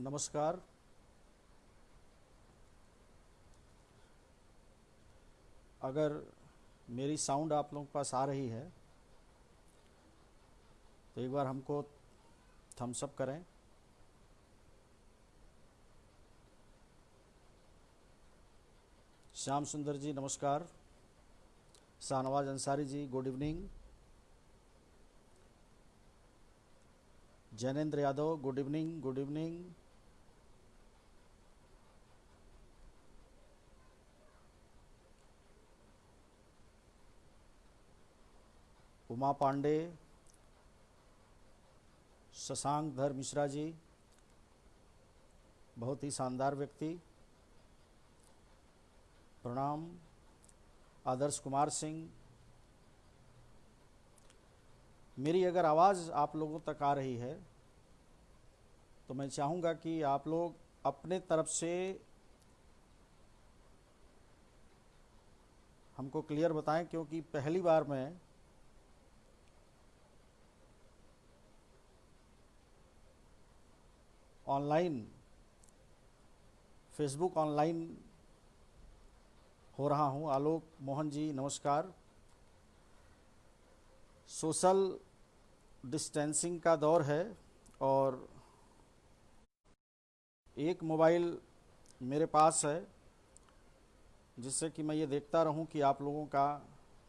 नमस्कार। अगर मेरी साउंड आप लोगों के पास आ रही है तो एक बार हमको थम्स अप करें। श्याम सुंदर जी नमस्कार। Shahnawaz Ansari ji good evening. Jainendra Yadav good evening good evening. Uma Pandey, Shashank Dhar Mishra जी, बहुत ही शानदार व्यक्ति, प्रणाम। आदर्श कुमार सिंह, मेरी अगर आवाज़ आप लोगों तक आ रही है तो मैं चाहूँगा कि आप लोग अपने तरफ से हमको क्लियर बताएं, क्योंकि पहली बार मैं ऑनलाइन फेसबुक ऑनलाइन हो रहा हूँ। आलोक मोहन जी नमस्कार। सोशल डिस्टेंसिंग का दौर है और एक मोबाइल मेरे पास है जिससे कि मैं ये देखता रहूं कि आप लोगों का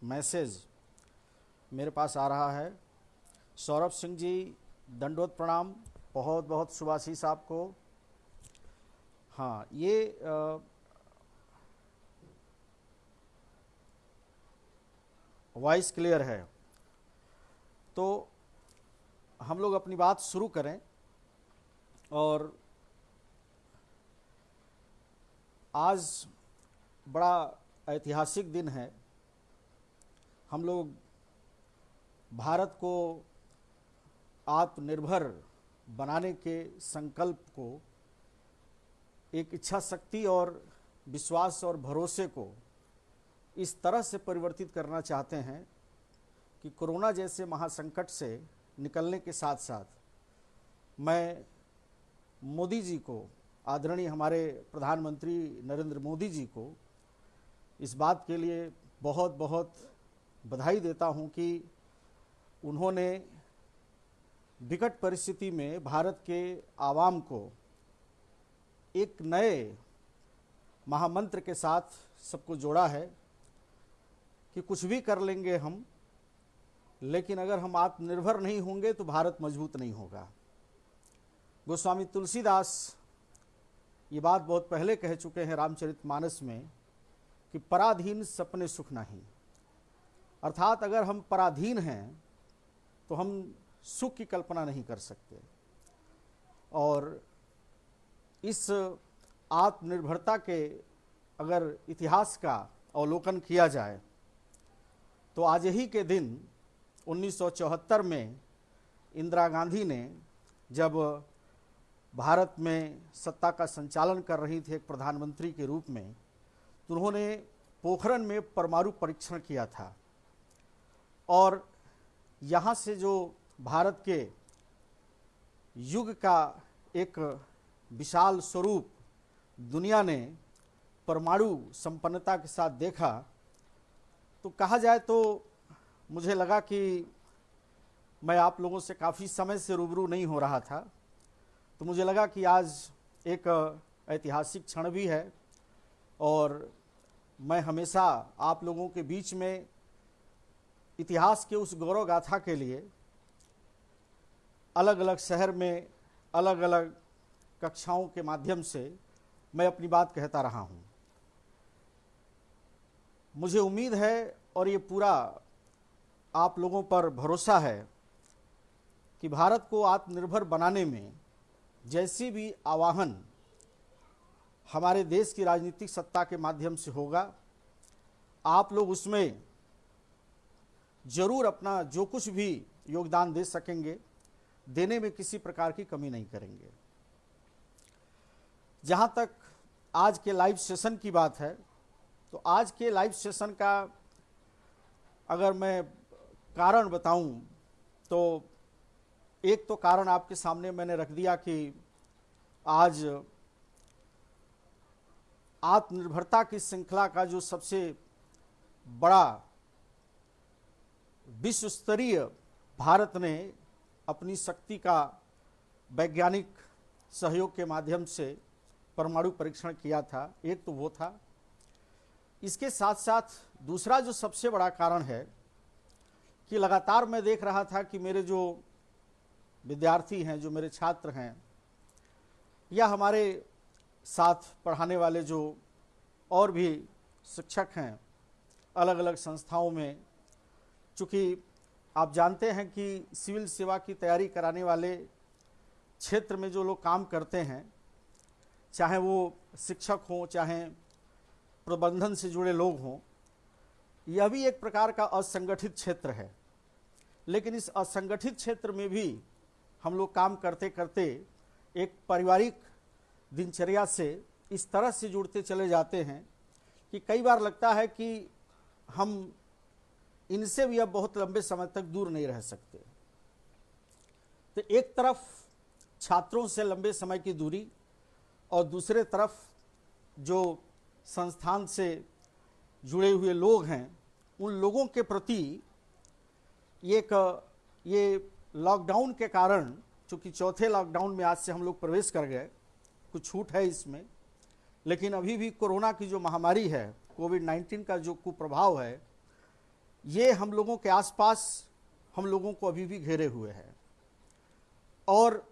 मैसेज मेरे पास आ रहा है। सौरभ सिंह जी दंडवत प्रणाम, बहुत बहुत शुभाशीष आपको। हाँ, ये वॉइस क्लियर है तो हम लोग अपनी बात शुरू करें। और आज बड़ा ऐतिहासिक दिन है। हम लोग भारत को आत्मनिर्भर बनाने के संकल्प को, एक इच्छा शक्ति और विश्वास और भरोसे को इस तरह से परिवर्तित करना चाहते हैं कि कोरोना जैसे महासंकट से निकलने के साथ साथ मैं मोदी जी को, आदरणीय हमारे प्रधानमंत्री नरेंद्र मोदी जी को इस बात के लिए बहुत बहुत बधाई देता हूं कि उन्होंने विकट परिस्थिति में भारत के आवाम को एक नए महामंत्र के साथ सबको जोड़ा है कि कुछ भी कर लेंगे हम, लेकिन अगर हम आत्मनिर्भर नहीं होंगे तो भारत मजबूत नहीं होगा। गोस्वामी तुलसीदास ये बात बहुत पहले कह चुके हैं रामचरितमानस में कि पराधीन सपने सुख नहीं। अर्थात अगर हम पराधीन हैं तो हम सुख की कल्पना नहीं कर सकते। और इस आत्मनिर्भरता के अगर इतिहास का अवलोकन किया जाए तो आज ही के दिन 1974 में इंदिरा गांधी ने जब भारत में सत्ता का संचालन कर रही थी एक प्रधानमंत्री के रूप में, तो उन्होंने पोखरण में परमाणु परीक्षण किया था। और यहाँ से जो भारत के युग का एक विशाल स्वरूप दुनिया ने परमाणु संपन्नता के साथ देखा, तो कहा जाए तो मुझे लगा कि मैं आप लोगों से काफ़ी समय से रूबरू नहीं हो रहा था, तो मुझे लगा कि आज एक ऐतिहासिक क्षण भी है। और मैं हमेशा आप लोगों के बीच में इतिहास के उस गौरव गाथा के लिए अलग अलग शहर में अलग अलग कक्षाओं के माध्यम से मैं अपनी बात कहता रहा हूँ। मुझे उम्मीद है और ये पूरा आप लोगों पर भरोसा है कि भारत को आत्मनिर्भर बनाने में जैसी भी आवाहन हमारे देश की राजनीतिक सत्ता के माध्यम से होगा, आप लोग उसमें जरूर अपना जो कुछ भी योगदान दे सकेंगे, देने में किसी प्रकार की कमी नहीं करेंगे। जहाँ तक आज के लाइव सेशन की बात है, तो आज के लाइव सेशन का अगर मैं कारण बताऊं तो एक तो कारण आपके सामने मैंने रख दिया कि आज आत्मनिर्भरता की श्रृंखला का जो सबसे बड़ा विश्व स्तरीय भारत ने अपनी शक्ति का वैज्ञानिक सहयोग के माध्यम से परमाणु परीक्षण किया था, एक तो वो था। इसके साथ साथ दूसरा जो सबसे बड़ा कारण है कि लगातार मैं देख रहा था कि मेरे जो विद्यार्थी हैं, जो मेरे छात्र हैं, या हमारे साथ पढ़ाने वाले जो और भी शिक्षक हैं अलग अलग संस्थाओं में, चूँकि आप जानते हैं कि सिविल सेवा की तैयारी कराने वाले क्षेत्र में जो लोग काम करते हैं, चाहे वो शिक्षक हों, चाहे प्रबंधन से जुड़े लोग हों, यह भी एक प्रकार का असंगठित क्षेत्र है। लेकिन इस असंगठित क्षेत्र में भी हम लोग काम करते करते एक पारिवारिक दिनचर्या से इस तरह से जुड़ते चले जाते हैं कि कई बार लगता है कि हम इनसे भी अब बहुत लंबे समय तक दूर नहीं रह सकते। तो एक तरफ छात्रों से लंबे समय की दूरी और दूसरे तरफ जो संस्थान से जुड़े हुए लोग हैं, उन लोगों के प्रति ये लॉकडाउन के कारण, चूँकि चौथे लॉकडाउन में आज से हम लोग प्रवेश कर गए, कुछ छूट है इसमें, लेकिन अभी भी कोरोना की जो महामारी है, कोविड-19 का जो कुप्रभाव है, ये हम लोगों के आसपास हम लोगों को अभी भी घेरे हुए है। और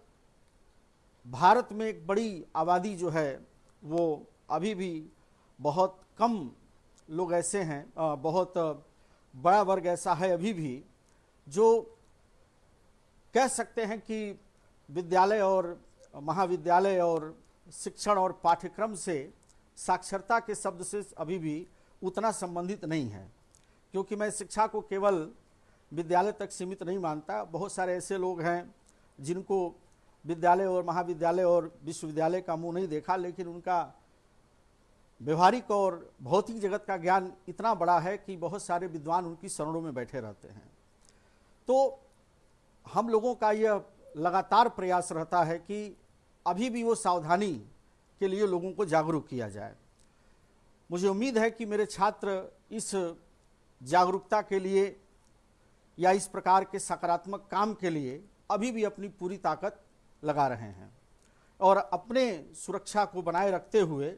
भारत में एक बड़ी आबादी जो है वो अभी भी बहुत कम लोग ऐसे हैं, बहुत बड़ा वर्ग ऐसा है अभी भी जो कह सकते हैं कि विद्यालय और महाविद्यालय और शिक्षण और पाठ्यक्रम से, साक्षरता के शब्द से अभी भी उतना संबंधित नहीं है। क्योंकि मैं शिक्षा को केवल विद्यालय तक सीमित नहीं मानता। बहुत सारे ऐसे लोग हैं जिनको विद्यालय और महाविद्यालय और विश्वविद्यालय का मुंह नहीं देखा, लेकिन उनका व्यवहारिक और भौतिक जगत का ज्ञान इतना बड़ा है कि बहुत सारे विद्वान उनकी शरणों में बैठे रहते हैं। तो हम लोगों का यह लगातार प्रयास रहता है कि अभी भी वो सावधानी के लिए लोगों को जागरूक किया जाए। मुझे उम्मीद है कि मेरे छात्र इस जागरूकता के लिए या इस प्रकार के सकारात्मक काम के लिए अभी भी अपनी पूरी ताकत लगा रहे हैं और अपने सुरक्षा को बनाए रखते हुए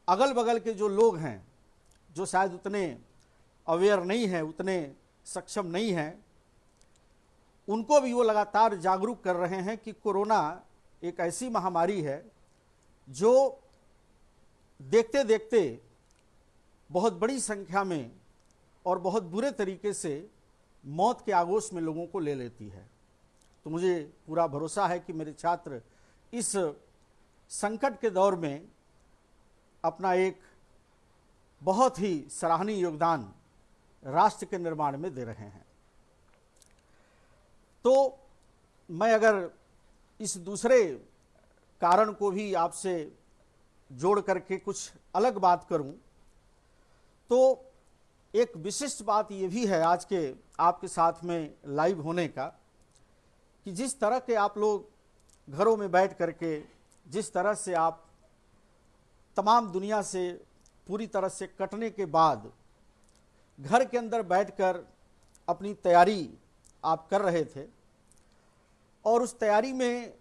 अगल बगल के जो लोग हैं, जो शायद उतने अवेयर नहीं हैं, उतने सक्षम नहीं हैं, उनको भी वो लगातार जागरूक कर रहे हैं कि कोरोना एक ऐसी महामारी है जो देखते देखते बहुत बड़ी संख्या में और बहुत बुरे तरीके से मौत के आगोश में लोगों को ले लेती है। तो मुझे पूरा भरोसा है कि मेरे छात्र इस संकट के दौर में अपना एक बहुत ही सराहनीय योगदान राष्ट्र के निर्माण में दे रहे हैं। तो मैं अगर इस दूसरे कारण को भी आपसे जोड़ करके कुछ अलग बात करूं, तो एक विशिष्ट बात ये भी है आज के आपके साथ में लाइव होने का, कि जिस तरह के आप लोग घरों में बैठ करके, जिस तरह से आप तमाम दुनिया से पूरी तरह से कटने के बाद घर के अंदर बैठकर अपनी तैयारी आप कर रहे थे, और उस तैयारी में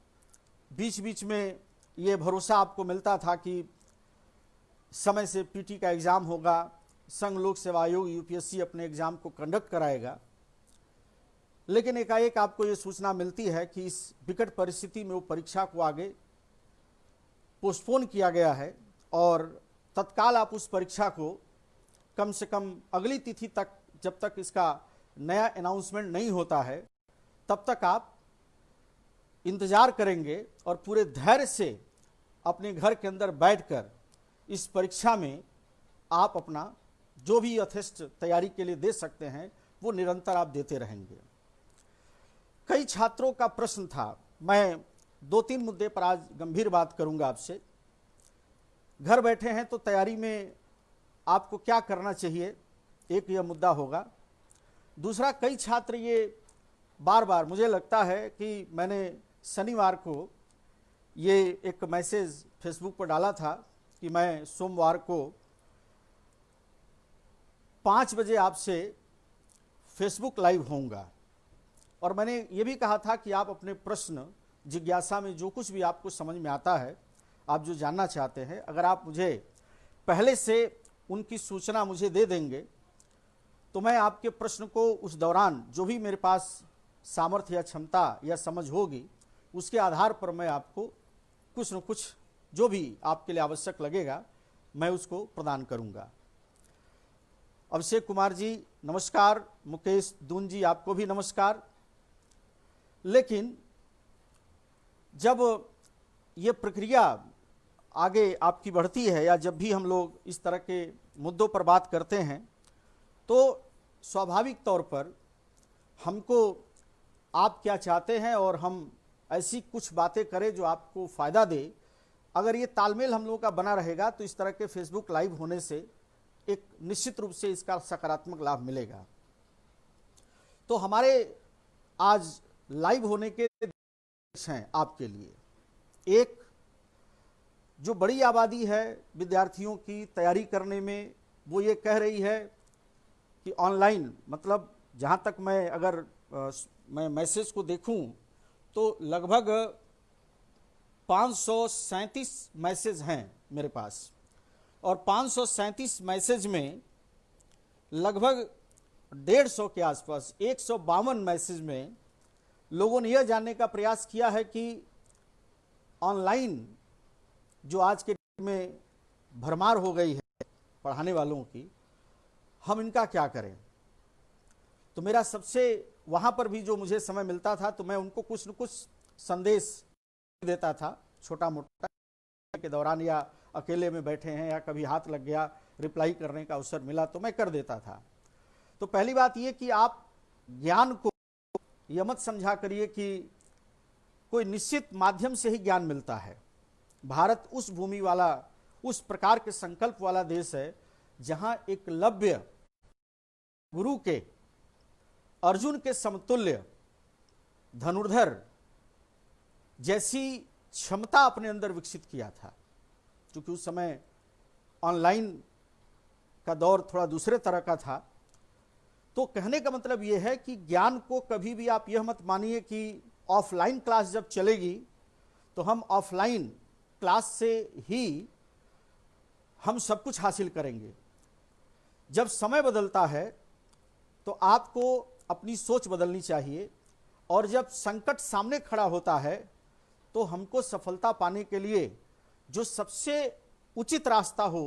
बीच बीच में ये भरोसा आपको मिलता था कि समय से पीटी का एग्ज़ाम होगा, संघ लोक सेवा आयोग यूपीएससी अपने एग्ज़ाम को कंडक्ट कराएगा, लेकिन एकाएक आपको ये सूचना मिलती है कि इस विकट परिस्थिति में वो परीक्षा को आगे पोस्टपोन किया गया है और तत्काल आप उस परीक्षा को कम से कम अगली तिथि तक, जब तक इसका नया अनाउंसमेंट नहीं होता है, तब तक आप इंतज़ार करेंगे और पूरे धैर्य से अपने घर के अंदर बैठकर इस परीक्षा में आप अपना जो भी यथेष्ट तैयारी के लिए दे सकते हैं वो निरंतर आप देते रहेंगे। कई छात्रों का प्रश्न था, मैं 2-3 मुद्दे पर आज गंभीर बात करूंगा आपसे। घर बैठे हैं तो तैयारी में आपको क्या करना चाहिए, एक यह मुद्दा होगा। दूसरा, कई छात्र ये बार बार, मुझे लगता है कि मैंने शनिवार को ये एक मैसेज फेसबुक पर डाला था कि मैं सोमवार को 5 बजे आपसे फेसबुक लाइव होऊंगा, और मैंने ये भी कहा था कि आप अपने प्रश्न जिज्ञासा में जो कुछ भी आपको समझ में आता है, आप जो जानना चाहते हैं, अगर आप मुझे पहले से उनकी सूचना मुझे दे देंगे तो मैं आपके प्रश्न को उस दौरान जो भी मेरे पास सामर्थ्य या क्षमता या समझ होगी उसके आधार पर मैं आपको कुछ न कुछ जो भी आपके लिए आवश्यक लगेगा मैं उसको प्रदान करूंगा। अभिषेक कुमार जी नमस्कार, मुकेश दून जी आपको भी नमस्कार। लेकिन जब ये प्रक्रिया आगे आपकी बढ़ती है या जब भी हम लोग इस तरह के मुद्दों पर बात करते हैं तो स्वाभाविक तौर पर हमको आप क्या चाहते हैं और हम ऐसी कुछ बातें करें जो आपको फ़ायदा दे। अगर ये तालमेल हम लोगों का बना रहेगा तो इस तरह के फेसबुक लाइव होने से एक निश्चित रूप से इसका सकारात्मक लाभ मिलेगा। तो हमारे आज लाइव होने के हैं आपके लिए। एक जो बड़ी आबादी है विद्यार्थियों की तैयारी करने में, वो ये कह रही है कि ऑनलाइन, मतलब जहाँ तक मैं अगर मैं मैसेज को देखूं तो लगभग 537 मैसेज हैं मेरे पास, और 537 मैसेज में लगभग 150 के आसपास 152 मैसेज में लोगों ने यह जानने का प्रयास किया है कि ऑनलाइन जो आज के में भरमार हो गई है पढ़ाने वालों की, हम इनका क्या करें। तो मेरा सबसे वहाँ पर भी जो मुझे समय मिलता था तो मैं उनको कुछ न कुछ संदेश देता था, छोटा मोटा के दौरान, या अकेले में बैठे हैं या कभी हाथ लग गया रिप्लाई करने का अवसर मिला तो मैं कर देता था। तो पहली बात ये कि आप ज्ञान को यह मत समझा करिए कि कोई निश्चित माध्यम से ही ज्ञान मिलता है। भारत उस भूमि वाला, उस प्रकार के संकल्प वाला देश है जहां एकलव्य गुरु के अर्जुन के समतुल्य धनुर्धर जैसी क्षमता अपने अंदर विकसित किया था। क्योंकि उस समय ऑनलाइन का दौर थोड़ा दूसरे तरह का था। तो कहने का मतलब यह है कि ज्ञान को कभी भी आप यह मत मानिए कि ऑफलाइन क्लास जब चलेगी तो हम ऑफलाइन क्लास से ही हम सब कुछ हासिल करेंगे। जब समय बदलता है तो आपको अपनी सोच बदलनी चाहिए, और जब संकट सामने खड़ा होता है तो हमको सफलता पाने के लिए जो सबसे उचित रास्ता हो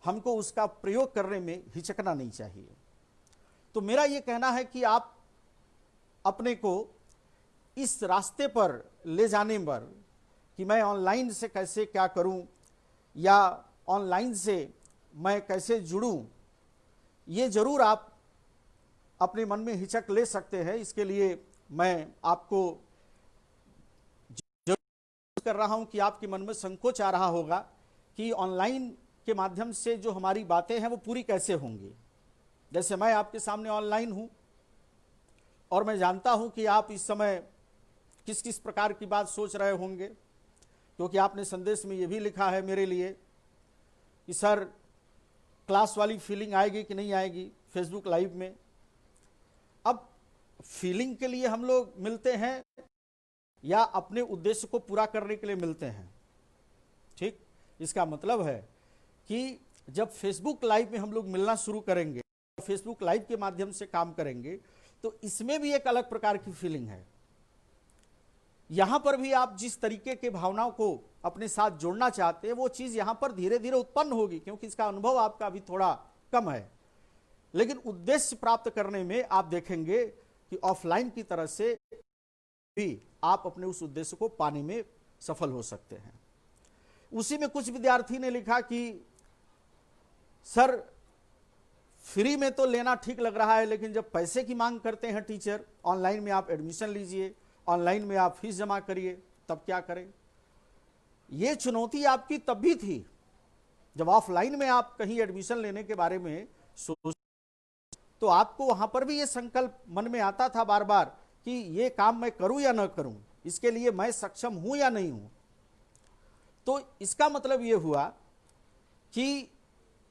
हमको उसका प्रयोग करने में हिचकना नहीं चाहिए। तो मेरा ये कहना है कि आप अपने को इस रास्ते पर ले जाने पर कि मैं ऑनलाइन से कैसे क्या करूं या ऑनलाइन से मैं कैसे जुड़ूं, ये जरूर आप अपने मन में हिचक ले सकते हैं। इसके लिए मैं आपको जरूर कर रहा हूं कि आपके मन में संकोच आ रहा होगा कि ऑनलाइन के माध्यम से जो हमारी बातें हैं वो पूरी कैसे होंगी। जैसे मैं आपके सामने ऑनलाइन हूं और मैं जानता हूं कि आप इस समय किस किस प्रकार की बात सोच रहे होंगे, क्योंकि आपने संदेश में यह भी लिखा है मेरे लिए कि सर क्लास वाली फीलिंग आएगी कि नहीं आएगी फेसबुक लाइव में। अब फीलिंग के लिए हम लोग मिलते हैं या अपने उद्देश्य को पूरा करने के लिए मिलते हैं, ठीक। इसका मतलब है कि जब फेसबुक लाइव में हम लोग मिलना शुरू करेंगे, फेसबुक लाइव के माध्यम से काम करेंगे, तो इसमें भी एक अलग प्रकार की फीलिंग है। यहां पर भी आप जिस तरीके के भावनाओं को अपने साथ जोड़ना चाहते हैं वो चीज यहां पर धीरे धीरे उत्पन्न होगी, क्योंकि इसका अनुभव आपका अभी थोड़ा कम है। लेकिन उद्देश्य प्राप्त करने में आप देखेंगे कि ऑफलाइन की तरह से भी आप अपने उस उद्देश्य को पाने में सफल हो सकते हैं। उसी में कुछ विद्यार्थी ने लिखा कि सर फ्री में तो लेना ठीक लग रहा है, लेकिन जब पैसे की मांग करते हैं टीचर, ऑनलाइन में आप एडमिशन लीजिए, ऑनलाइन में आप फीस जमा करिए, तब क्या करें। यह चुनौती आपकी तब भी थी जब ऑफलाइन में आप कहीं एडमिशन लेने के बारे में सोच, तो आपको वहां पर भी यह संकल्प मन में आता था बार बार कि यह काम मैं करूं या न करूं। इसके लिए मैं सक्षम हूं या नहीं हूं। तो इसका मतलब ये हुआ कि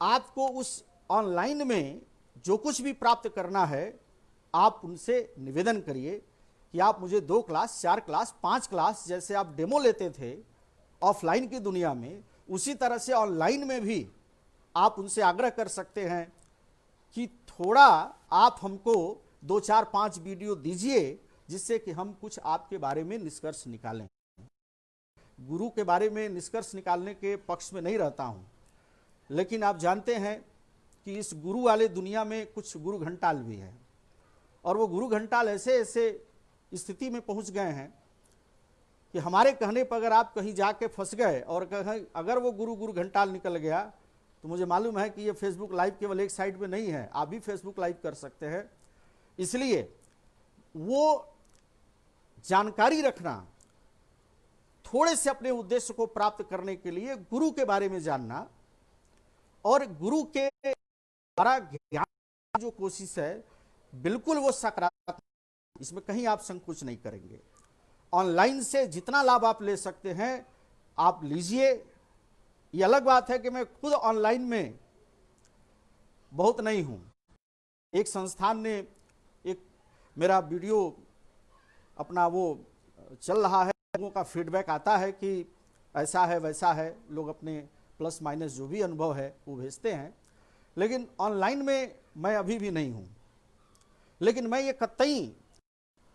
आपको उस ऑनलाइन में जो कुछ भी प्राप्त करना है, आप उनसे निवेदन करिए कि आप मुझे 2 क्लास, 4 क्लास, 5 क्लास, जैसे आप डेमो लेते थे ऑफलाइन की दुनिया में, उसी तरह से ऑनलाइन में भी आप उनसे आग्रह कर सकते हैं कि थोड़ा आप हमको 2, 4, 5 वीडियो दीजिए, जिससे कि हम कुछ आपके बारे में निष्कर्ष निकालें। गुरु के बारे में निष्कर्ष निकालने के पक्ष में नहीं रहता हूं, लेकिन आप जानते हैं कि इस गुरु वाले दुनिया में कुछ गुरु घंटाल भी हैं, और वो गुरु घंटाल ऐसे ऐसे स्थिति में पहुंच गए हैं कि हमारे कहने पर अगर आप कहीं जाके फंस गए और कहीं अगर वो गुरु घंटाल निकल गया, तो मुझे मालूम है कि ये फेसबुक लाइव केवल एक साइड पे नहीं है, आप भी फेसबुक लाइव कर सकते हैं। इसलिए वो जानकारी रखना, थोड़े से अपने उद्देश्य को प्राप्त करने के लिए गुरु के बारे में जानना, और गुरु के द्वारा ज्ञान की जो कोशिश है बिल्कुल वो सकारात्मक, इसमें कहीं आप संकोच नहीं करेंगे। ऑनलाइन से जितना लाभ आप ले सकते हैं आप लीजिए। ये अलग बात है कि मैं खुद ऑनलाइन में बहुत नहीं हूं। एक संस्थान ने एक मेरा वीडियो अपना वो चल रहा है, लोगों का फीडबैक आता है कि ऐसा है वैसा है, लोग अपने प्लस माइनस जो भी अनुभव है वो भेजते हैं, लेकिन ऑनलाइन में मैं अभी भी नहीं हूं। लेकिन मैं ये कतई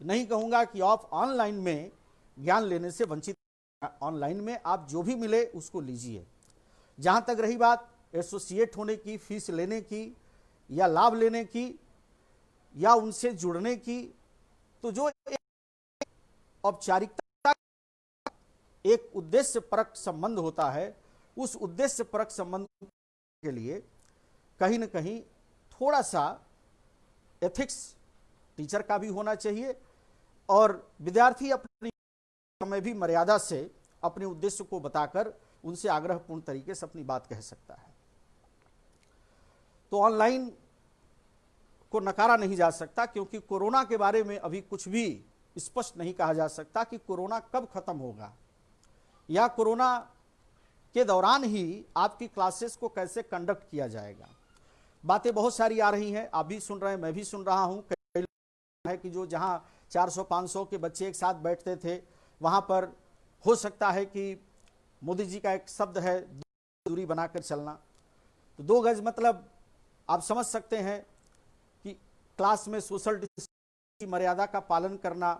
नहीं कहूंगा कि आप ऑनलाइन में ज्ञान लेने से वंचित। ऑनलाइन में आप जो भी मिले उसको लीजिए। जहां तक रही बात एसोसिएट होने की, फीस लेने की, या लाभ लेने की, या उनसे जुड़ने की, तो जो औपचारिकता, एक उद्देश्य परक संबंध होता है, उस उद्देश्य परक संबंध के लिए कहीं न कहीं थोड़ा सा एथिक्स टीचर का भी होना चाहिए, और विद्यार्थी अपनी समय भी मर्यादा से अपने उद्देश्य को बताकर उनसे आग्रहपूर्ण तरीके से अपनी बात कह सकता है। तो ऑनलाइन को नकारा नहीं जा सकता, क्योंकि कोरोना के बारे में अभी कुछ भी स्पष्ट नहीं कहा जा सकता कि कोरोना कब खत्म होगा, या कोरोना के दौरान ही आपकी क्लासेस को कैसे कंडक्ट किया जाएगा। बातें बहुत सारी आ रही हैं, आप भी सुन रहे हैं, मैं भी सुन रहा हूं। कई लोग है कि जो जहां 400-500 के बच्चे एक साथ बैठते थे, वहां पर हो सकता है कि मोदी जी का एक शब्द है दूरी बनाकर चलना, तो 2 गज, मतलब आप समझ सकते हैं कि क्लास में सोशल डिस्टेंस की मर्यादा का पालन करना,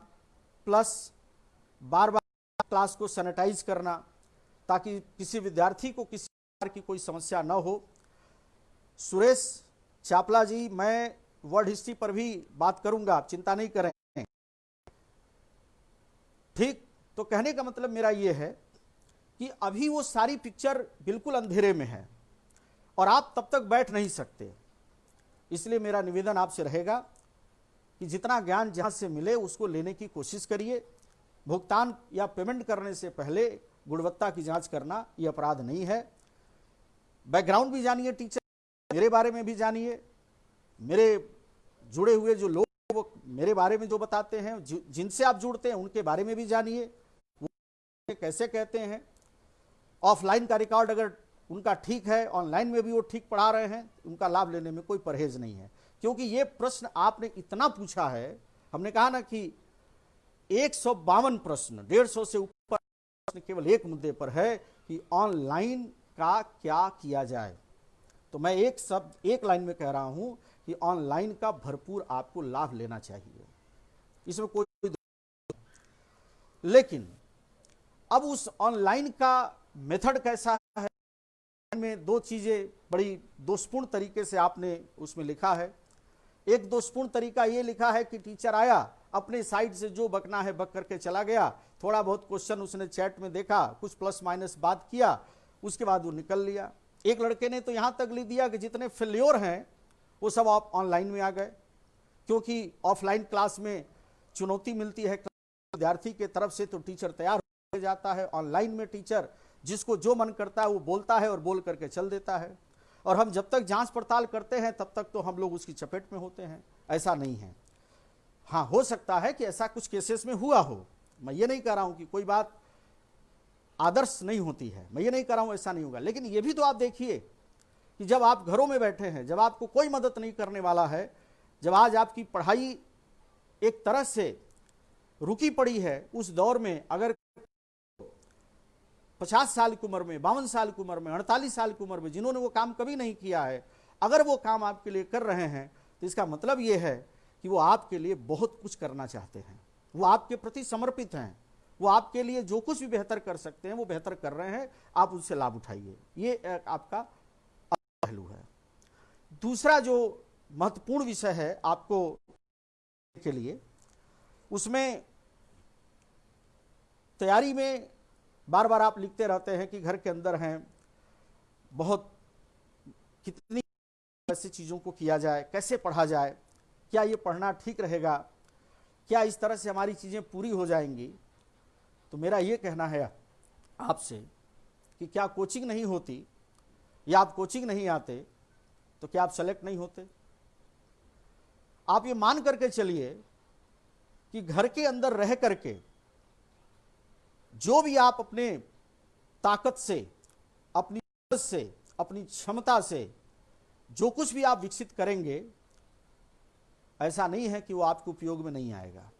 प्लस बार बार क्लास को सैनिटाइज करना, ताकि किसी विद्यार्थी को किसी प्रकार की कोई समस्या न हो। सुरेश चापला जी, मैं वर्ड हिस्ट्री पर भी बात करूंगा, आप चिंता नहीं करें। ठीक, तो कहने का मतलब मेरा यह है कि अभी वो सारी पिक्चर बिल्कुल अंधेरे में है और आप तब तक बैठ नहीं सकते। इसलिए मेरा निवेदन आपसे रहेगा कि जितना ज्ञान जहां से मिले उसको लेने की कोशिश करिए। भुगतान या पेमेंट करने से पहले गुणवत्ता की जांच करना यह अपराध नहीं है। बैकग्राउंड भी जानिए टीचर, मेरे बारे में भी जानिए, मेरे जुड़े हुए जो लोग वो मेरे बारे में जो बताते हैं, जिनसे आप जुड़ते हैं उनके बारे में भी जानिए, वो कैसे कहते हैं। ऑफलाइन का रिकॉर्ड अगर उनका ठीक है, ऑनलाइन में भी वो ठीक पढ़ा रहे हैं, उनका लाभ लेने में कोई परहेज नहीं है। क्योंकि ये प्रश्न आपने इतना पूछा है, हमने कहा ना कि 152 प्रश्न, 150 से ऊपर प्रश्न केवल एक मुद्दे पर है कि ऑनलाइन का क्या किया जाए। तो मैं एक शब्द, एक लाइन में कह रहा हूं कि ऑनलाइन का भरपूर आपको लाभ लेना चाहिए, इसमें कोई। लेकिन अब उस ऑनलाइन का मेथड कैसा है, में 2 चीजें बड़ी दोषपूर्ण तरीके से आपने उसमें लिखा है। एक दोषपूर्ण तरीका ये लिखा है कि टीचर आया, अपने साइड से जो बकना है बक करके चला गया, थोड़ा बहुत क्वेश्चन उसने चैट में देखा, कुछ प्लस माइनस बात किया, उसके बाद वो निकल लिया। एक लड़के ने तो यहां तक लिख दिया कि जितने फेल्योर हैं वो सब आप ऑनलाइन में आ गए, क्योंकि ऑफलाइन क्लास में चुनौती मिलती है विद्यार्थी के तरफ से, तो टीचर तैयार हो जाता है। ऑनलाइन में टीचर जिसको जो मन करता है वो बोलता है और बोल करके चल देता है, और हम जब तक जांच पड़ताल करते हैं तब तक तो हम लोग उसकी चपेट में होते हैं। ऐसा नहीं है। हाँ, हो सकता है कि ऐसा कुछ केसेस में हुआ हो, मैं ये नहीं कह रहा हूं कि कोई बात आदर्श नहीं होती है, मैं ये नहीं कह रहा हूं ऐसा नहीं होगा, लेकिन ये भी तो आप देखिए कि जब आप घरों में बैठे हैं, जब आपको कोई मदद नहीं करने वाला है, जब आज आपकी पढ़ाई एक तरह से रुकी पड़ी है, उस दौर में अगर 50 साल की उम्र में, 52 साल की उम्र में, 48 साल की उम्र में जिन्होंने वो काम कभी नहीं किया है, अगर वो काम आपके लिए कर रहे हैं तो इसका मतलब ये है कि वो आपके लिए बहुत कुछ करना चाहते हैं, वो आपके प्रति समर्पित हैं, वो आपके लिए जो कुछ भी बेहतर कर सकते हैं वो बेहतर कर रहे हैं, आप उससे लाभ उठाइए। ये आपका पहलू है। दूसरा जो महत्वपूर्ण विषय है आपको के लिए, उसमें तैयारी में बार बार आप लिखते रहते हैं कि घर के अंदर हैं, बहुत कितनी ऐसी चीज़ों को किया जाए, कैसे पढ़ा जाए, क्या ये पढ़ना ठीक रहेगा, क्या इस तरह से हमारी चीज़ें पूरी हो जाएंगी। तो मेरा ये कहना है आपसे कि क्या कोचिंग नहीं होती या आप कोचिंग नहीं आते तो क्या आप सेलेक्ट नहीं होते? आप ये मान करके चलिए कि घर के अंदर रह करके जो भी आप अपने ताकत से, अपनी से, अपनी क्षमता से जो कुछ भी आप विकसित करेंगे, ऐसा नहीं है कि वो आपके उपयोग में नहीं आएगा।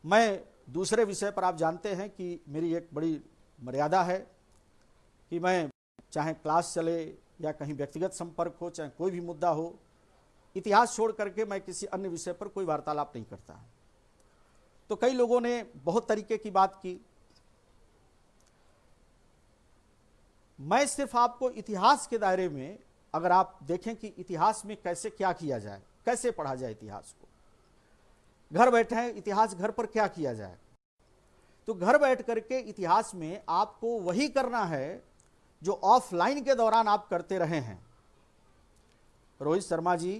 मैं दूसरे विषय पर, आप जानते हैं कि मेरी एक बड़ी मर्यादा है कि मैं चाहे क्लास चले या कहीं व्यक्तिगत संपर्क हो, चाहे कोई भी मुद्दा हो, इतिहास छोड़ करके मैं किसी अन्य विषय पर कोई वार्तालाप नहीं करता। तो कई लोगों ने बहुत तरीके की बात की, मैं सिर्फ आपको इतिहास के दायरे में, अगर आप देखें कि इतिहास में कैसे क्या किया जाए, कैसे पढ़ा जाए इतिहास को, घर बैठे हैं इतिहास घर पर क्या किया जाए, तो घर बैठ करके इतिहास में आपको वही करना है जो ऑफलाइन के दौरान आप करते रहे हैं। रोहित शर्मा जी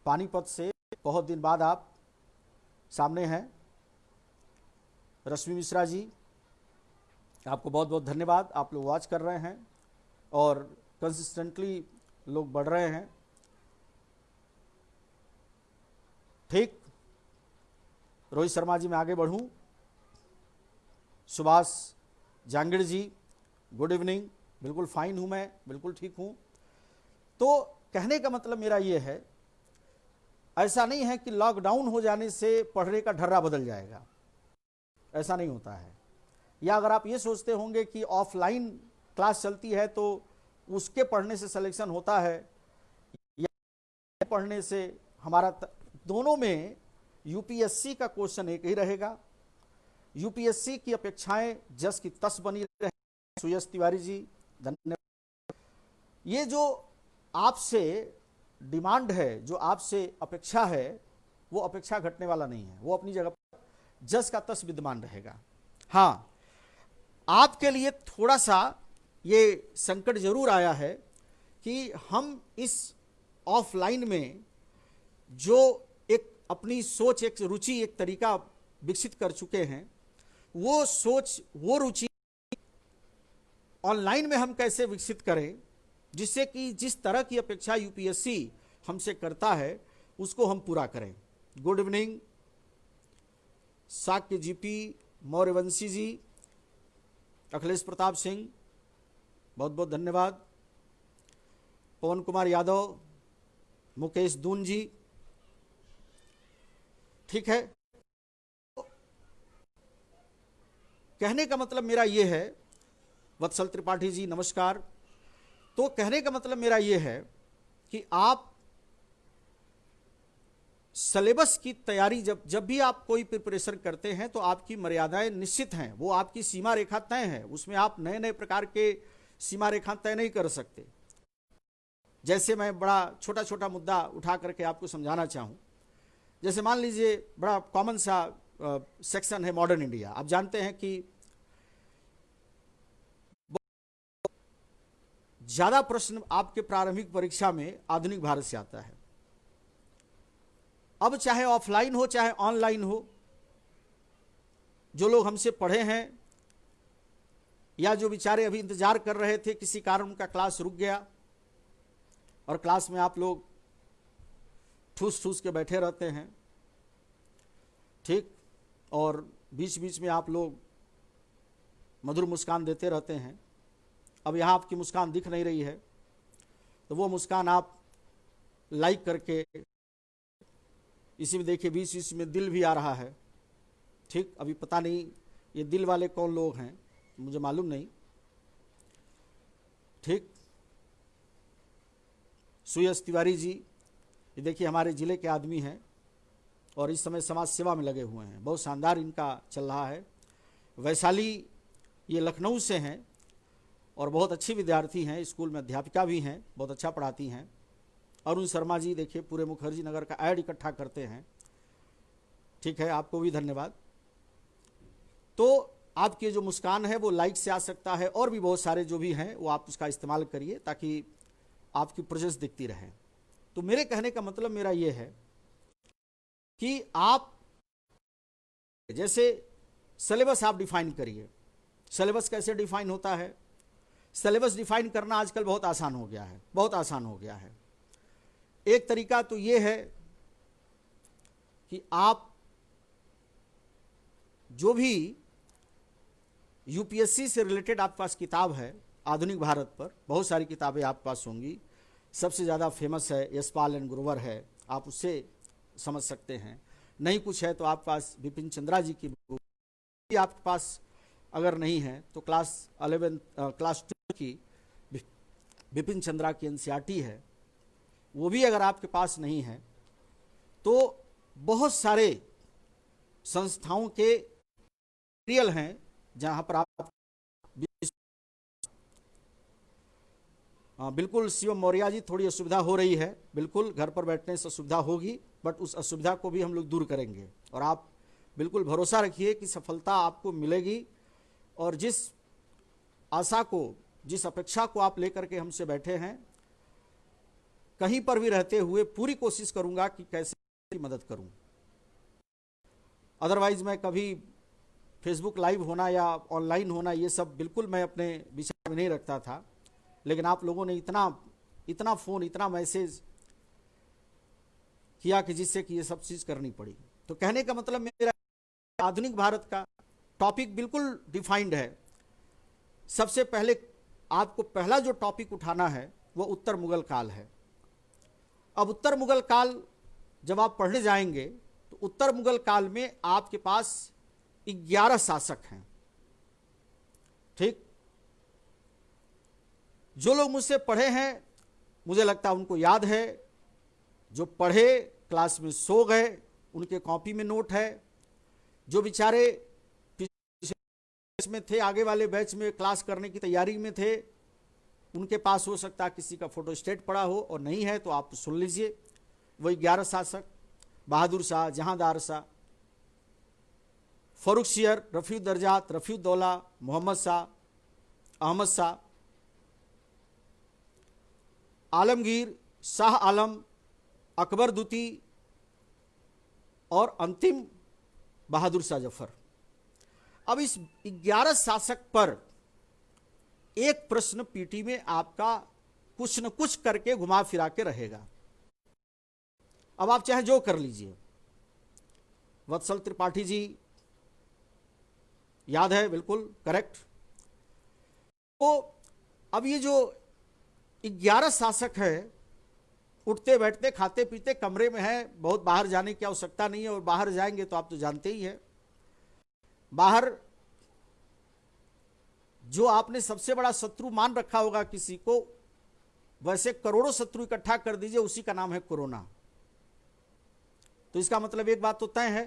पानीपत से बहुत दिन बाद आप सामने हैं। रश्मि मिश्रा जी, आपको बहुत बहुत धन्यवाद, आप लोग वॉच कर रहे हैं और कंसिस्टेंटली लोग बढ़ रहे हैं। ठीक, रोहित शर्मा जी मैं आगे बढ़ूं। सुभाष जांगिड़ जी, गुड इवनिंग, बिल्कुल फाइन हूं मैं, बिल्कुल ठीक हूं। तो कहने का मतलब मेरा ये है, ऐसा नहीं है कि लॉकडाउन हो जाने से पढ़ने का ढर्रा बदल जाएगा, ऐसा नहीं होता है। या अगर आप ये सोचते होंगे कि ऑफलाइन क्लास चलती है तो उसके पढ़ने से सिलेक्शन होता है या पढ़ने से हमारा दोनों में यूपीएससी का क्वेश्चन एक ही रहेगा। यूपीएससी की अपेक्षाएं जस की तस बनी रहे। सुयश तिवारी जी धन्यवाद। ये जो आपसे डिमांड है, जो आपसे अपेक्षा है, वो अपेक्षा घटने वाला नहीं है, वो अपनी जगह पर जस का तस विद्यमान रहेगा। हाँ, आपके लिए थोड़ा सा ये संकट जरूर आया है कि हम इस ऑफलाइन में जो एक अपनी सोच, एक रुचि, एक तरीका विकसित कर चुके हैं, वो सोच, वो रुचि ऑनलाइन में हम कैसे विकसित करें, जिससे कि जिस तरह की अपेक्षा यूपीएससी हमसे करता है उसको हम पूरा करें। गुड इवनिंग साक्य जीपी, मौर्यवंशी जी, अखिलेश प्रताप सिंह, बहुत बहुत धन्यवाद। पवन कुमार यादव, मुकेश दून जी, ठीक है। कहने का मतलब मेरा यह है, वत्सल त्रिपाठी जी नमस्कार। तो कहने का मतलब मेरा यह है कि आप सिलेबस की तैयारी जब भी आप कोई प्रिपरेशन करते हैं तो आपकी मर्यादाएं निश्चित हैं, वो आपकी सीमा रेखा तय है, उसमें आप नए नए प्रकार के सीमा रेखा तय नहीं कर सकते। जैसे मैं बड़ा छोटा छोटा मुद्दा उठा करके आपको समझाना चाहूं, जैसे मान लीजिए बड़ा कॉमन सा सेक्शन है मॉडर्न इंडिया। आप जानते हैं कि ज्यादा प्रश्न आपके प्रारंभिक परीक्षा में आधुनिक भारत से आता है। अब चाहे ऑफलाइन हो चाहे ऑनलाइन हो, जो लोग हमसे पढ़े हैं या जो बेचारे अभी इंतजार कर रहे थे, किसी कारण उनका क्लास रुक गया और क्लास में आप लोग ठूस ठूस के बैठे रहते हैं, ठीक, और बीच बीच में आप लोग मधुर मुस्कान देते रहते हैं। अब यहाँ आपकी मुस्कान दिख नहीं रही है, तो वो मुस्कान आप लाइक करके, इसी में देखिए बीच बीच में दिल भी आ रहा है। ठीक, अभी पता नहीं ये दिल वाले कौन लोग हैं, मुझे मालूम नहीं। ठीक, सुयश तिवारी जी, ये देखिए हमारे ज़िले के आदमी हैं और इस समय समाज सेवा में लगे हुए हैं, बहुत शानदार इनका चल रहा है। वैशाली ये लखनऊ से हैं और बहुत अच्छी विद्यार्थी हैं, स्कूल में अध्यापिका भी हैं, बहुत अच्छा पढ़ाती हैं। अरुण शर्मा जी देखिए पूरे मुखर्जी नगर का ऐड इकट्ठा करते हैं। ठीक है, आपको भी धन्यवाद। तो आपकी जो मुस्कान है वो लाइक से आ सकता है, और भी बहुत सारे जो भी हैं वो आप उसका इस्तेमाल करिए ताकि आपकी प्रेजेंस दिखती रहे। तो मेरे कहने का मतलब मेरा ये है कि आप जैसे सिलेबस आप डिफाइन करिए। सिलेबस कैसे डिफाइन होता है? सिलेबस डिफाइन करना आजकल बहुत आसान हो गया है, बहुत आसान हो गया है। एक तरीका तो ये है कि आप जो भी यूपीएससी से रिलेटेड आपके पास किताब है, आधुनिक भारत पर बहुत सारी किताबें आपके पास होंगी। सबसे ज़्यादा फेमस है यशपाल एंड ग्रोवर है, आप उससे समझ सकते हैं। नहीं कुछ है तो आपके पास बिपिन चंद्रा जी की बुक, आपके पास अगर नहीं है तो क्लास 12 की बिपिन चंद्रा की एनसीईआरटी है, वो भी अगर आपके पास नहीं है तो बहुत सारे संस्थाओं के मटेरियल हैं जहां पर आप बिल्कुल शिवम मौर्य जी, थोड़ी असुविधा हो रही है, बिल्कुल घर पर बैठने से असुविधा होगी, बट उस असुविधा को भी हम लोग दूर करेंगे। और आप बिल्कुल भरोसा रखिए कि सफलता आपको मिलेगी। और जिस आशा को, जिस अपेक्षा को आप लेकर के हमसे बैठे हैं, कहीं पर भी रहते हुए पूरी कोशिश करूंगा कि कैसे मदद करूं। अदरवाइज मैं कभी फेसबुक लाइव होना या ऑनलाइन होना ये सब बिल्कुल मैं अपने विचार में नहीं रखता था, लेकिन आप लोगों ने इतना फ़ोन, इतना मैसेज किया कि जिससे कि ये सब चीज़ करनी पड़ी। तो कहने का मतलब मेरा आधुनिक भारत का टॉपिक बिल्कुल डिफाइंड है। सबसे पहले आपको पहला जो टॉपिक उठाना है वो उत्तर मुगल काल है। अब उत्तर मुगल काल जब आप पढ़ने जाएंगे तो उत्तर मुगल काल में आपके पास 11 शासक हैं। ठीक, जो लोग मुझसे पढ़े हैं मुझे लगता है उनको याद है, जो पढ़े क्लास में सो गए उनके कॉपी में नोट है, जो बेचारे पिछले में थे, आगे वाले बैच में क्लास करने की तैयारी में थे, उनके पास हो सकता है किसी का फोटो स्टेट पड़ा हो, और नहीं है तो आप सुन लीजिए। वही 11 शासक, बहादुर शाह, जहांदार शाह, फर्रुखसियर, रफीउद्दर्जात, रफीउद्दौला, मोहम्मद शाह, अहमद शाह, आलमगीर, शाह आलम, अकबर दूती और अंतिम बहादुर शाह जफर। अब इस 11 शासक पर एक प्रश्न पीटी में आपका कुछ न कुछ करके घुमा फिरा के रहेगा। अब आप चाहे जो कर लीजिए। वत्सल त्रिपाठी जी याद है, बिल्कुल करेक्ट। तो अब ये जो 11 शासक है, उठते बैठते खाते पीते कमरे में है, बहुत बाहर जाने की आवश्यकता नहीं है। और बाहर जाएंगे तो आप तो जानते ही है, बाहर जो आपने सबसे बड़ा शत्रु मान रखा होगा किसी को, वैसे करोड़ों शत्रु इकट्ठा कर दीजिए, उसी का नाम है कोरोना। तो इसका मतलब एक बात तो तय है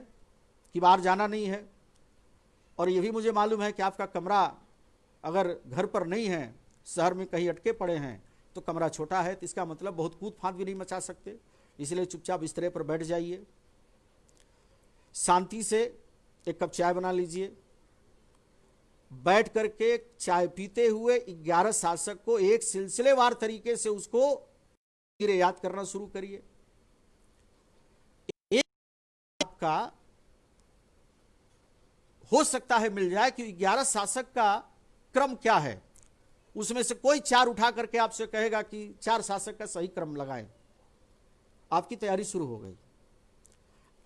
कि बाहर जाना नहीं है। और यह भी मुझे मालूम है कि आपका कमरा अगर घर पर नहीं है, शहर में कहीं अटके पड़े हैं, तो कमरा छोटा है, तो इसका मतलब बहुत कूद फांद भी नहीं मचा सकते। इसलिए चुपचाप बिस्तरे पर बैठ जाइए, शांति से एक कप चाय बना लीजिए, बैठ करके चाय पीते हुए 11 शासक को एक सिलसिलेवार तरीके से उसको धीरे याद करना शुरू करिए। एक आपका हो सकता है मिल जाए कि 11 शासक का क्रम क्या है, उसमें से कोई 4 उठा करके आपसे कहेगा कि 4 शासक का सही क्रम लगाएं। आपकी तैयारी शुरू हो गई।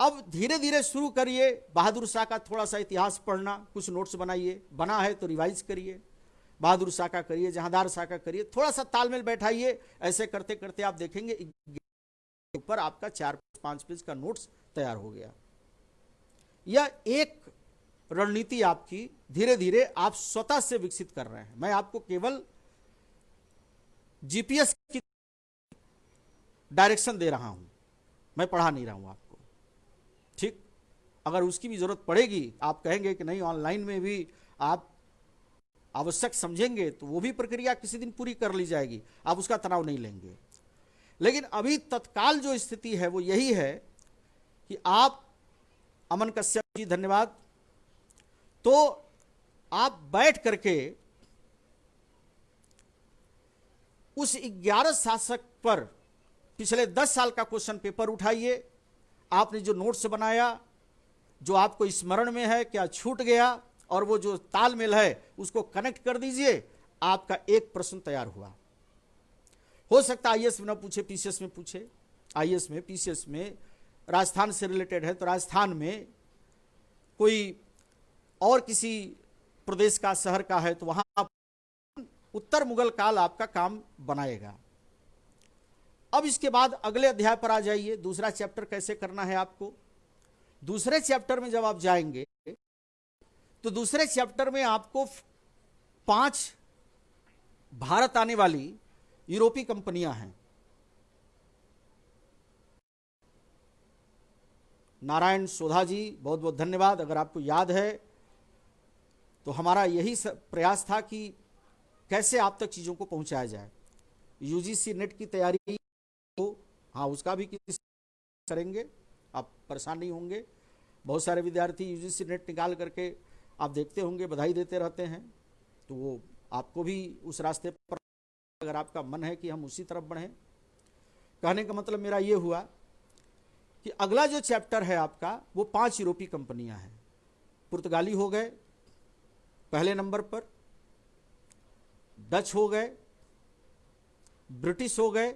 अब धीरे धीरे शुरू करिए, बहादुर शाह का थोड़ा सा इतिहास पढ़ना, कुछ नोट्स बनाइए, बना है तो रिवाइज करिए, बहादुर शाह का करिए, जहांदार शाह का करिए, थोड़ा सा तालमेल बैठाइए। ऐसे करते करते आप देखेंगे ऊपर आपका 4-5 पेज का नोट्स तैयार हो गया। यह एक रणनीति आपकी धीरे धीरे आप स्वतः से विकसित कर रहे हैं। मैं आपको केवल जीपीएस की डायरेक्शन दे रहा हूं, मैं पढ़ा नहीं रहा हूं आपको, ठीक। अगर उसकी भी जरूरत पड़ेगी, आप कहेंगे कि नहीं ऑनलाइन में भी आप आवश्यक समझेंगे, तो वो भी प्रक्रिया किसी दिन पूरी कर ली जाएगी, आप उसका तनाव नहीं लेंगे। लेकिन अभी तत्काल जो स्थिति है वो यही है कि आप, अमन कश्यप जी धन्यवाद, तो आप बैठ करके उस 11 शासक पर पिछले 10 साल का क्वेश्चन पेपर उठाइए, आपने जो नोट्स बनाया, जो आपको स्मरण में है, क्या छूट गया, और वो जो तालमेल है उसको कनेक्ट कर दीजिए, आपका एक प्रश्न तैयार हुआ। हो सकता है आईएएस में ना पूछे, पीसीएस में पूछे। आईएएस में, पीसीएस में राजस्थान से रिलेटेड है तो राजस्थान में, कोई और किसी प्रदेश का, शहर का है तो वहां उत्तर मुगल काल आपका काम बनाएगा। अब इसके बाद अगले अध्याय पर आ जाइए, दूसरा चैप्टर कैसे करना है आपको। दूसरे चैप्टर में जब आप जाएंगे तो दूसरे चैप्टर में आपको 5 भारत आने वाली यूरोपीय कंपनियां हैं। नारायण सोधा जी बहुत बहुत धन्यवाद। अगर आपको याद है तो हमारा यही प्रयास था कि कैसे आप तक चीज़ों को पहुंचाया जाए। यूजीसी नेट की तैयारी तो हाँ, उसका भी किस करेंगे, आप परेशान नहीं होंगे। बहुत सारे विद्यार्थी यूजीसी नेट निकाल करके आप देखते होंगे, बधाई देते रहते हैं, तो वो आपको भी उस रास्ते पर, अगर आपका मन है कि हम उसी तरफ बढ़ें। कहने का मतलब मेरा ये हुआ कि अगला जो चैप्टर है आपका वो 5 यूरोपीय कंपनियां हैं। पुर्तगाली हो गए पहले नंबर पर, डच हो गए, ब्रिटिश हो गए,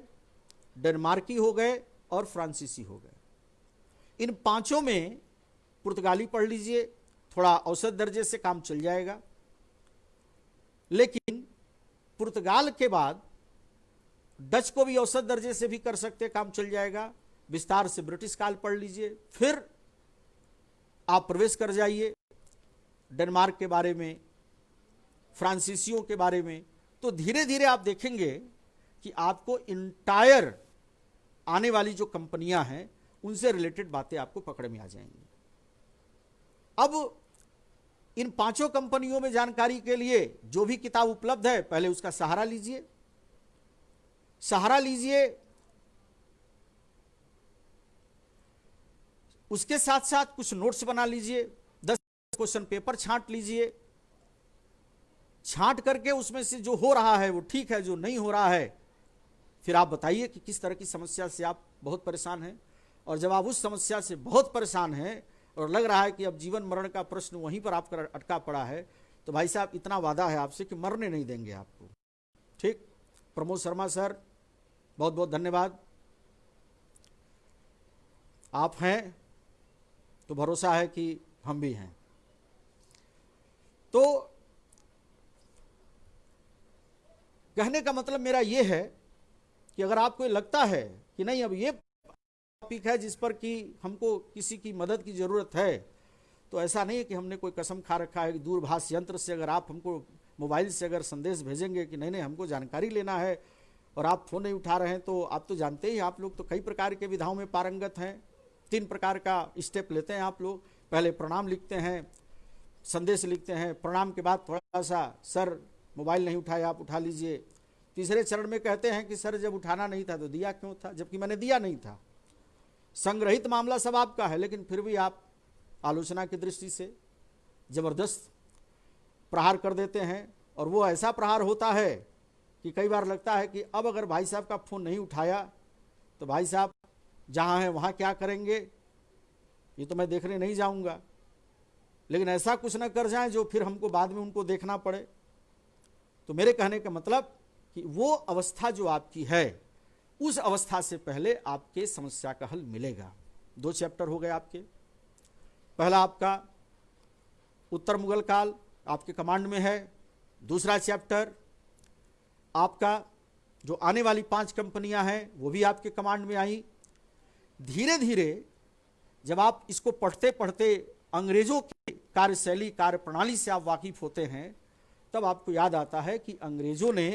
डेनमार्की हो गए और फ्रांसीसी हो गए। इन 5 में पुर्तगाली पढ़ लीजिए, थोड़ा औसत दर्जे से काम चल जाएगा। लेकिन पुर्तगाल के बाद डच को भी औसत दर्जे से भी कर सकते, काम चल जाएगा। विस्तार से ब्रिटिश काल पढ़ लीजिए, फिर आप प्रवेश कर जाइए डेनमार्क के बारे में, फ्रांसीसियों के बारे में। तो धीरे धीरे आप देखेंगे कि आपको इंटायर आने वाली जो कंपनियां हैं उनसे रिलेटेड बातें आपको पकड़ में आ जाएंगी। अब इन 5 कंपनियों में जानकारी के लिए जो भी किताब उपलब्ध है, पहले उसका सहारा लीजिए। सहारा लीजिए, उसके साथ साथ कुछ नोट्स बना लीजिए, 10 क्वेश्चन पेपर छांट लीजिए। छांट करके उसमें से जो हो रहा है वो ठीक है, जो नहीं हो रहा है फिर आप बताइए कि किस तरह की समस्या से आप बहुत परेशान हैं। और जब आप उस समस्या से बहुत परेशान हैं और लग रहा है कि अब जीवन मरण का प्रश्न वहीं पर आपका अटका पड़ा है, तो भाई साहब इतना वादा है आपसे कि मरने नहीं देंगे आपको, ठीक। प्रमोद शर्मा सर बहुत बहुत धन्यवाद। आप हैं तो भरोसा है कि हम भी हैं। तो कहने का मतलब मेरा ये है कि अगर आपको लगता है कि नहीं अब ये टॉपिक है जिस पर कि हमको किसी की मदद की ज़रूरत है, तो ऐसा नहीं है कि हमने कोई कसम खा रखा है कि दूरभाष यंत्र से अगर आप हमको मोबाइल से अगर संदेश भेजेंगे कि नहीं नहीं हमको जानकारी लेना है और आप फ़ोन नहीं उठा रहे हैं, तो आप तो जानते ही, आप लोग तो कई प्रकार के विधाओं में पारंगत हैं। 3 प्रकार का स्टेप लेते हैं आप लोग। पहले प्रणाम लिखते हैं, संदेश लिखते हैं, प्रणाम के बाद थोड़ा सा सर मोबाइल नहीं उठाया आप उठा लीजिए। तीसरे चरण में कहते हैं कि सर जब उठाना नहीं था तो दिया क्यों था, जबकि मैंने दिया नहीं था। संग्रहित मामला सब आपका है, लेकिन फिर भी आप आलोचना की दृष्टि से ज़बरदस्त प्रहार कर देते हैं। और वो ऐसा प्रहार होता है कि कई बार लगता है कि अब अगर भाई साहब का फ़ोन नहीं उठाया तो भाई साहब जहाँ हैं वहाँ क्या करेंगे, ये तो मैं देखने नहीं जाऊँगा। लेकिन ऐसा कुछ न कर जाएं जो फिर हमको बाद में उनको देखना पड़े। तो मेरे कहने का मतलब कि वो अवस्था जो आपकी है, उस अवस्था से पहले आपके समस्या का हल मिलेगा। 2 चैप्टर हो गए आपके। पहला आपका उत्तर मुगल काल आपके कमांड में है। दूसरा चैप्टर आपका जो आने वाली 5 कंपनियां हैं वो भी आपके कमांड में आई। धीरे धीरे जब आप इसको पढ़ते पढ़ते अंग्रेजों की कार्यशैली कार्यप्रणाली से आप वाकिफ होते हैं, तब आपको याद आता है कि अंग्रेजों ने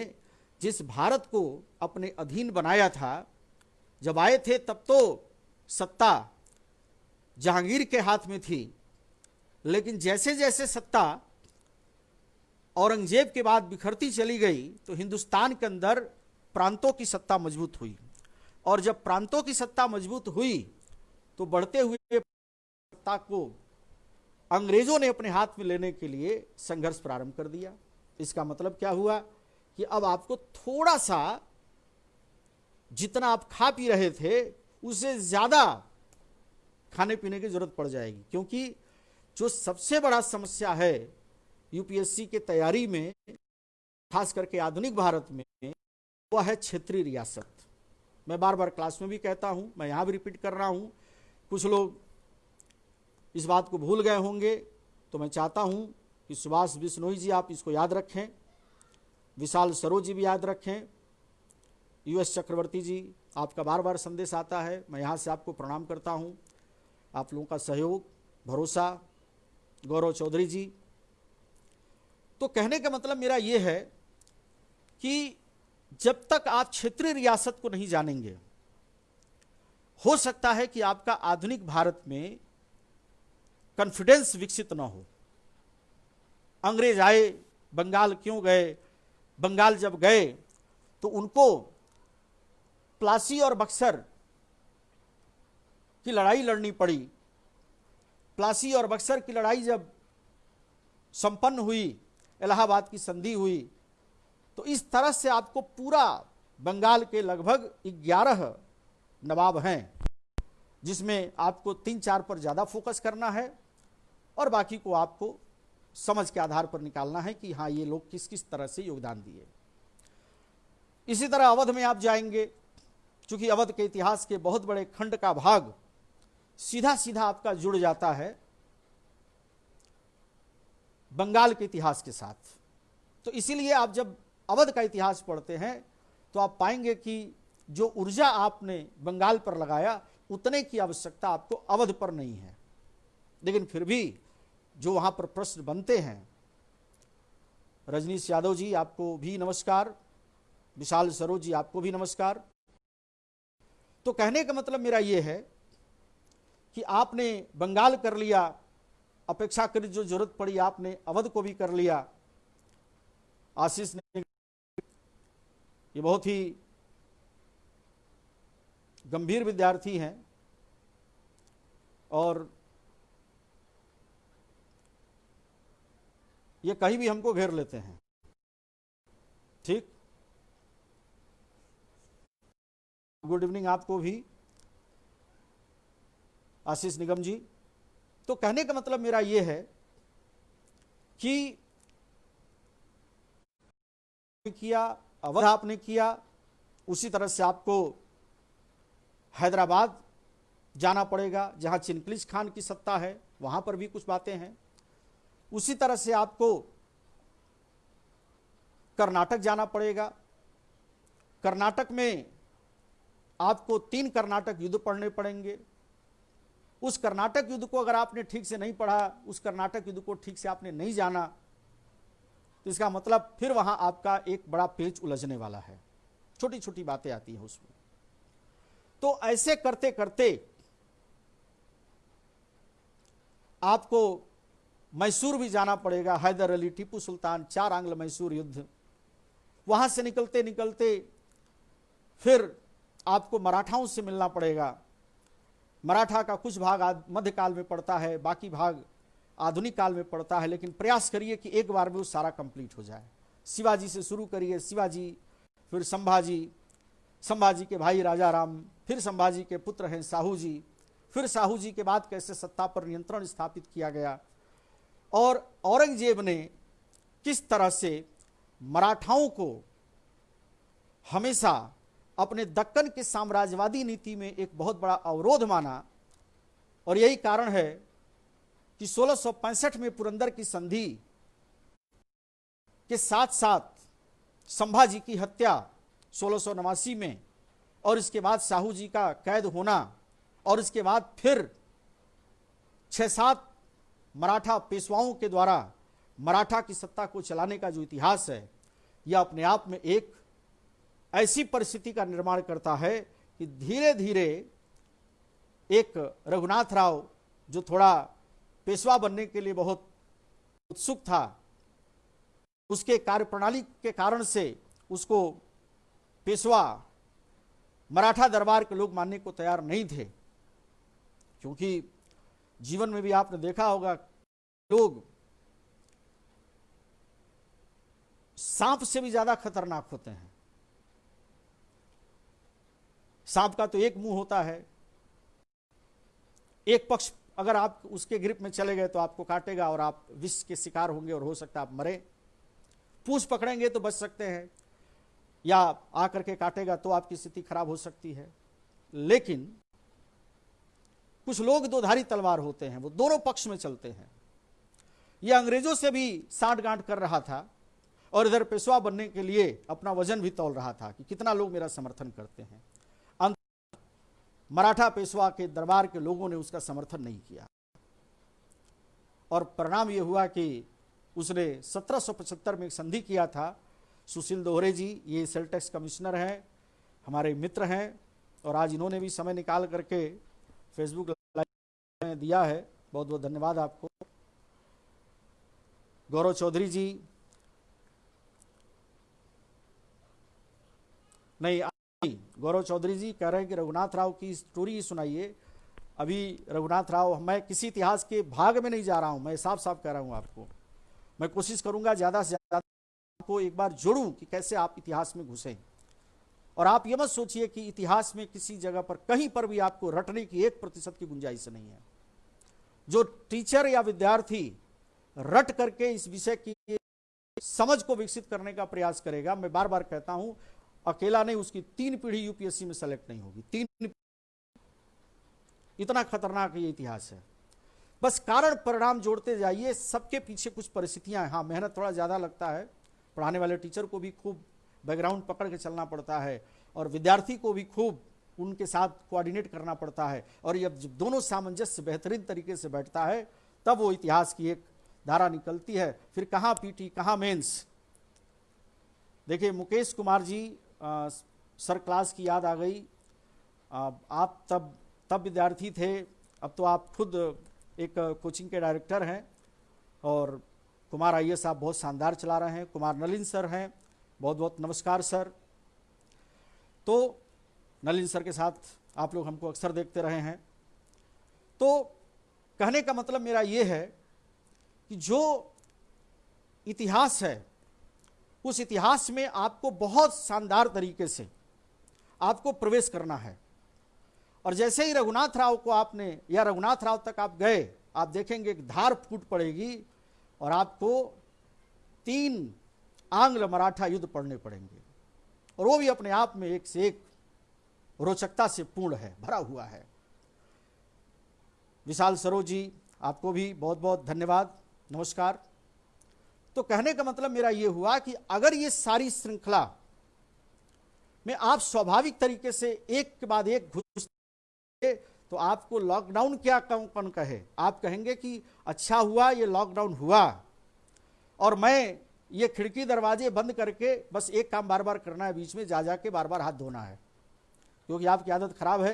जिस भारत को अपने अधीन बनाया था, जब आए थे तब तो सत्ता जहांगीर के हाथ में थी, लेकिन जैसे जैसे सत्ता औरंगजेब के बाद बिखरती चली गई तो हिंदुस्तान के अंदर प्रांतों की सत्ता मजबूत हुई, और जब प्रांतों की सत्ता मजबूत हुई तो बढ़ते हुए सत्ता को अंग्रेजों ने अपने हाथ में लेने के लिए संघर्ष प्रारंभ कर दिया। इसका मतलब क्या हुआ कि अब आपको थोड़ा सा जितना आप खा पी रहे थे उससे ज्यादा खाने पीने की जरूरत पड़ जाएगी, क्योंकि जो सबसे बड़ा समस्या है यूपीएससी के तैयारी में, खास करके आधुनिक भारत में, वह है क्षेत्रीय रियासत। मैं बार बार क्लास में भी कहता हूं, मैं यहां भी रिपीट कर रहा हूं, कुछ लोग इस बात को भूल गए होंगे, तो मैं चाहता हूं कि सुभाष बिश्नोई जी आप इसको याद रखें, विशाल सरोज जी भी याद रखें, यूएस चक्रवर्ती जी आपका बार बार संदेश आता है, मैं यहाँ से आपको प्रणाम करता हूँ, आप लोगों का सहयोग भरोसा, गौरव चौधरी जी। तो कहने का मतलब मेरा ये है कि जब तक आप क्षेत्रीय रियासत को नहीं जानेंगे, हो सकता है कि आपका आधुनिक भारत में कॉन्फिडेंस विकसित ना हो। अंग्रेज आए, बंगाल क्यों गए, बंगाल जब गए तो उनको प्लासी और बक्सर की लड़ाई लड़नी पड़ी। प्लासी और बक्सर की लड़ाई जब संपन्न हुई, इलाहाबाद की संधि हुई, तो इस तरह से आपको पूरा बंगाल के लगभग 11 नवाब हैं, जिसमें आपको 3-4 पर ज़्यादा फोकस करना है और बाकी को आपको समझ के आधार पर निकालना है कि हाँ ये लोग किस किस तरह से योगदान दिए। इसी तरह अवध में आप जाएंगे, चूंकि अवध के इतिहास के बहुत बड़े खंड का भाग सीधा सीधा आपका जुड़ जाता है बंगाल के इतिहास के साथ, तो इसीलिए आप जब अवध का इतिहास पढ़ते हैं तो आप पाएंगे कि जो ऊर्जा आपने बंगाल पर लगाया उतने की आवश्यकता आपको अवध पर नहीं है। लेकिन फिर भी जो वहां पर प्रश्न बनते हैं, रजनीश यादव जी आपको भी नमस्कार, विशाल सरोज जी आपको भी नमस्कार। तो कहने का मतलब मेरा यह है कि आपने बंगाल कर लिया, अपेक्षाकृत जो जरूरत पड़ी आपने अवध को भी कर लिया। आशीष ने ये बहुत ही गंभीर विद्यार्थी हैं और ये कहीं भी हमको घेर लेते हैं, ठीक। गुड इवनिंग आपको भी आशीष निगम जी। तो कहने का मतलब मेरा यह है कि किया, अवध आपने किया, उसी तरह से आपको हैदराबाद जाना पड़ेगा जहां चिनकलिज खान की सत्ता है, वहां पर भी कुछ बातें हैं। उसी तरह से आपको कर्नाटक जाना पड़ेगा। कर्नाटक में आपको 3 कर्नाटक युद्ध पढ़ने पड़ेंगे। उस कर्नाटक युद्ध को अगर आपने ठीक से नहीं पढ़ा, उस कर्नाटक युद्ध को ठीक से आपने नहीं जाना, तो इसका मतलब फिर वहां आपका एक बड़ा पेच उलझने वाला है। छोटी छोटी बातें आती हैं उसमें। तो ऐसे करते करते आपको मैसूर भी जाना पड़ेगा। हैदर अली, टीपू सुल्तान, 4 आंग्ल मैसूर युद्ध, वहां से निकलते निकलते फिर आपको मराठाओं से मिलना पड़ेगा। मराठा का कुछ भाग मध्यकाल में पड़ता है, बाकी भाग आधुनिक काल में पड़ता है, लेकिन प्रयास करिए कि एक बार में वो सारा कंप्लीट हो जाए। शिवाजी से शुरू करिए, शिवाजी, फिर संभाजी, संभाजी के भाई राजा राम, फिर संभाजी के पुत्र हैं साहू जी, फिर साहू जी के बाद कैसे सत्ता पर नियंत्रण स्थापित किया गया और औरंगजेब ने किस तरह से मराठाओं को हमेशा अपने दक्कन के साम्राज्यवादी नीति में एक बहुत बड़ा अवरोध माना, और यही कारण है कि 1665 में पुरंदर की संधि के साथ साथ संभाजी की हत्या 1689 में और इसके बाद साहू जी का कैद होना और इसके बाद फिर 6-7 मराठा पेशवाओं के द्वारा मराठा की सत्ता को चलाने का जो इतिहास है, यह अपने आप में एक ऐसी परिस्थिति का निर्माण करता है कि धीरे धीरे एक रघुनाथ राव जो थोड़ा पेशवा बनने के लिए बहुत उत्सुक था, उसके कार्यप्रणाली के कारण से उसको पेशवा मराठा दरबार के लोग मानने को तैयार नहीं थे। क्योंकि जीवन में भी आपने देखा होगा, लोग सांप से भी ज्यादा खतरनाक होते हैं। सांप का तो एक मुंह होता है, एक पक्ष अगर आप उसके ग्रिप में चले गए तो आपको काटेगा और आप विष के शिकार होंगे और हो सकता है आप मरे। पूंछ पकड़ेंगे तो बच सकते हैं, या आकर के काटेगा तो आपकी स्थिति खराब हो सकती है। लेकिन कुछ लोग दोधारी तलवार होते हैं, वो दोनों पक्ष में चलते हैं। यह अंग्रेजों से भी साठ गांठ कर रहा था और इधर पेशवा बनने के लिए अपना वजन भी तौल रहा था कि कितना लोग मेरा समर्थन करते हैं। अंत मराठा पेशवा के दरबार के लोगों ने उसका समर्थन नहीं किया और परिणाम यह हुआ कि उसने 1775 में एक संधि किया था। सुशील दोहरे जी, ये सेल टैक्स कमिश्नर हैं, हमारे मित्र हैं, और आज इन्होंने भी समय निकाल करके फेसबुक लाइव में दिया है, बहुत बहुत धन्यवाद आपको। गौरव चौधरी जी, नहीं गौरव चौधरी जी कह रहे हैं कि रघुनाथ राव की स्टोरी ही सुनाइए। अभी रघुनाथ राव, मैं किसी इतिहास के भाग में नहीं जा रहा हूं, मैं साफ साफ कह रहा हूं आपको। मैं कोशिश करूंगा ज्यादा से ज्यादा आपको एक बार जोड़ूं कि कैसे आप इतिहास में घुसें। और आप ये मत सोचिए कि इतिहास में किसी जगह पर कहीं पर भी आपको रटने की 1% की गुंजाइश नहीं है। जो टीचर या विद्यार्थी रट करके इस विषय की समझ को विकसित करने का प्रयास करेगा, मैं बार बार कहता हूं, अकेला नहीं, उसकी 3 पीढ़ी यूपीएससी में सेलेक्ट नहीं होगी। 3, इतना खतरनाक ये इतिहास है। बस कारण परिणाम जोड़ते जाइए, सबके पीछे कुछ परिस्थितियां हैं। हाँ, मेहनत थोड़ा ज्यादा लगता है, पढ़ाने वाले टीचर को भी खूब बैकग्राउंड पकड़ के चलना पड़ता है और विद्यार्थी को भी खूब उनके साथ कोऑर्डिनेट करना पड़ता है। और जब दोनों सामंजस्य बेहतरीन तरीके से बैठता है, तब वो इतिहास की एक धारा निकलती है। फिर कहाँ पीटी, कहाँ मेंस। देखिए मुकेश कुमार जी, सर क्लास की याद आ गई। आप तब विद्यार्थी थे, अब तो आप खुद एक कोचिंग के डायरेक्टर हैं। और कुमार आईएएस आप बहुत शानदार चला रहे हैं। कुमार नलिन सर हैं, बहुत बहुत नमस्कार सर। तो नलिन सर के साथ आप लोग हमको अक्सर देखते रहे हैं। तो कहने का मतलब मेरा ये है कि जो इतिहास है, उस इतिहास में आपको बहुत शानदार तरीके से आपको प्रवेश करना है। और जैसे ही रघुनाथ राव को आपने, या रघुनाथ राव तक आप गए, आप देखेंगे एक धार फूट पड़ेगी और आपको 3 आंग्ल मराठा युद्ध पढ़ने पड़ेंगे, और वो भी अपने आप में एक से एक रोचकता से पूर्ण है, भरा हुआ है। विशाल सरोज जी, आपको भी बहुत बहुत धन्यवाद, नमस्कार। तो कहने का मतलब मेरा ये हुआ कि अगर ये सारी श्रृंखला में आप स्वाभाविक तरीके से एक के बाद एक घुस, तो आपको लॉकडाउन क्या कौन कहे, आप कहेंगे कि अच्छा हुआ ये लॉकडाउन हुआ और मैं ये खिड़की दरवाजे बंद करके बस एक काम बार बार करना है, बीच में जा जाके बार बार हाथ धोना है, क्योंकि आपकी आदत खराब है।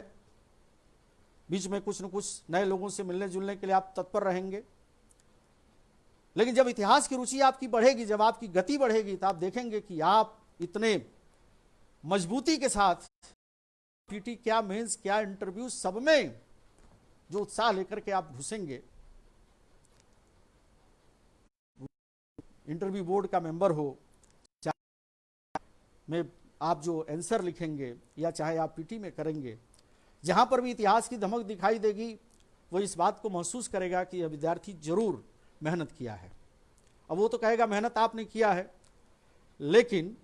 बीच में कुछ न कुछ नए लोगों से मिलने जुलने के लिए आप तत्पर रहेंगे। लेकिन जब इतिहास की रुचि आपकी बढ़ेगी, जब आपकी गति बढ़ेगी, तो आप देखेंगे कि आप इतने मजबूती के साथ पीटी क्या, मेंस क्या, इंटरव्यू, सब में जो उत्साह लेकर के आप घुसेंगे। इंटरव्यू बोर्ड का मेंबर हो, चाहे में आप जो आंसर लिखेंगे या चाहे आप पीटी में करेंगे, जहां पर भी इतिहास की धमक दिखाई देगी, वो इस बात को महसूस करेगा कि यह विद्यार्थी जरूर मेहनत किया है। अब वो तो कहेगा मेहनत आपने किया है, लेकिन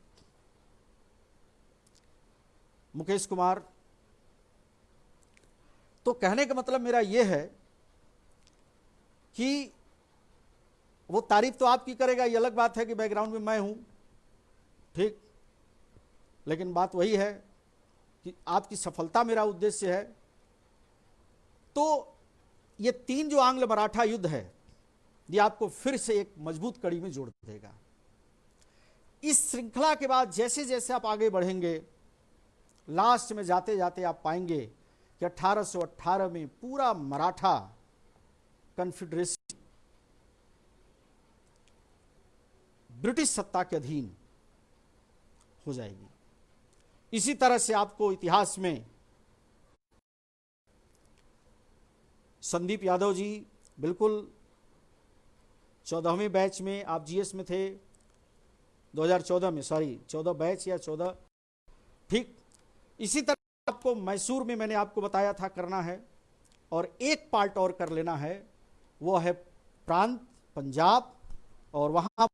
मुकेश कुमार, तो कहने का मतलब मेरा यह है कि वो तारीफ तो आपकी करेगा, ये अलग बात है कि बैकग्राउंड में मैं हूं, ठीक, लेकिन बात वही है कि आपकी सफलता मेरा उद्देश्य है। तो ये 3 जो आंग्ल मराठा युद्ध है, ये आपको फिर से एक मजबूत कड़ी में जोड़ देगा। इस श्रृंखला के बाद जैसे जैसे आप आगे बढ़ेंगे, लास्ट में जाते जाते आप पाएंगे कि 1818 में पूरा मराठा कन्फेडरेशन ब्रिटिश सत्ता के अधीन हो जाएगी। इसी तरह से आपको इतिहास में संदीप यादव जी, बिल्कुल 14वें बैच में आप जीएस में थे, 2014 में, सॉरी 14 बैच या 14, ठीक। इसी तरह आपको मैसूर में मैंने आपको बताया था करना है, और एक पार्ट और कर लेना है, वो है प्रांत पंजाब, और वहां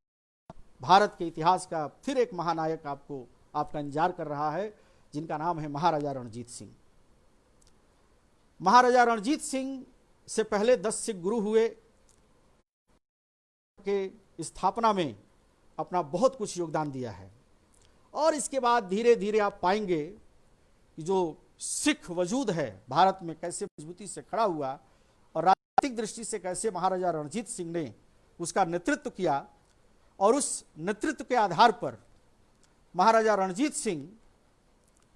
भारत के इतिहास का फिर एक महानायक आपको आपका इंतजार कर रहा है, जिनका नाम है महाराजा रणजीत सिंह। महाराजा रणजीत सिंह से पहले 10 सिख गुरु हुए, के स्थापना में अपना बहुत कुछ योगदान दिया है। और इसके बाद धीरे धीरे आप पाएंगे कि जो सिख वजूद है भारत में कैसे मजबूती से खड़ा हुआ, और राजनीतिक दृष्टि से कैसे महाराजा रणजीत सिंह ने उसका नेतृत्व किया, और उस नेतृत्व के आधार पर महाराजा रणजीत सिंह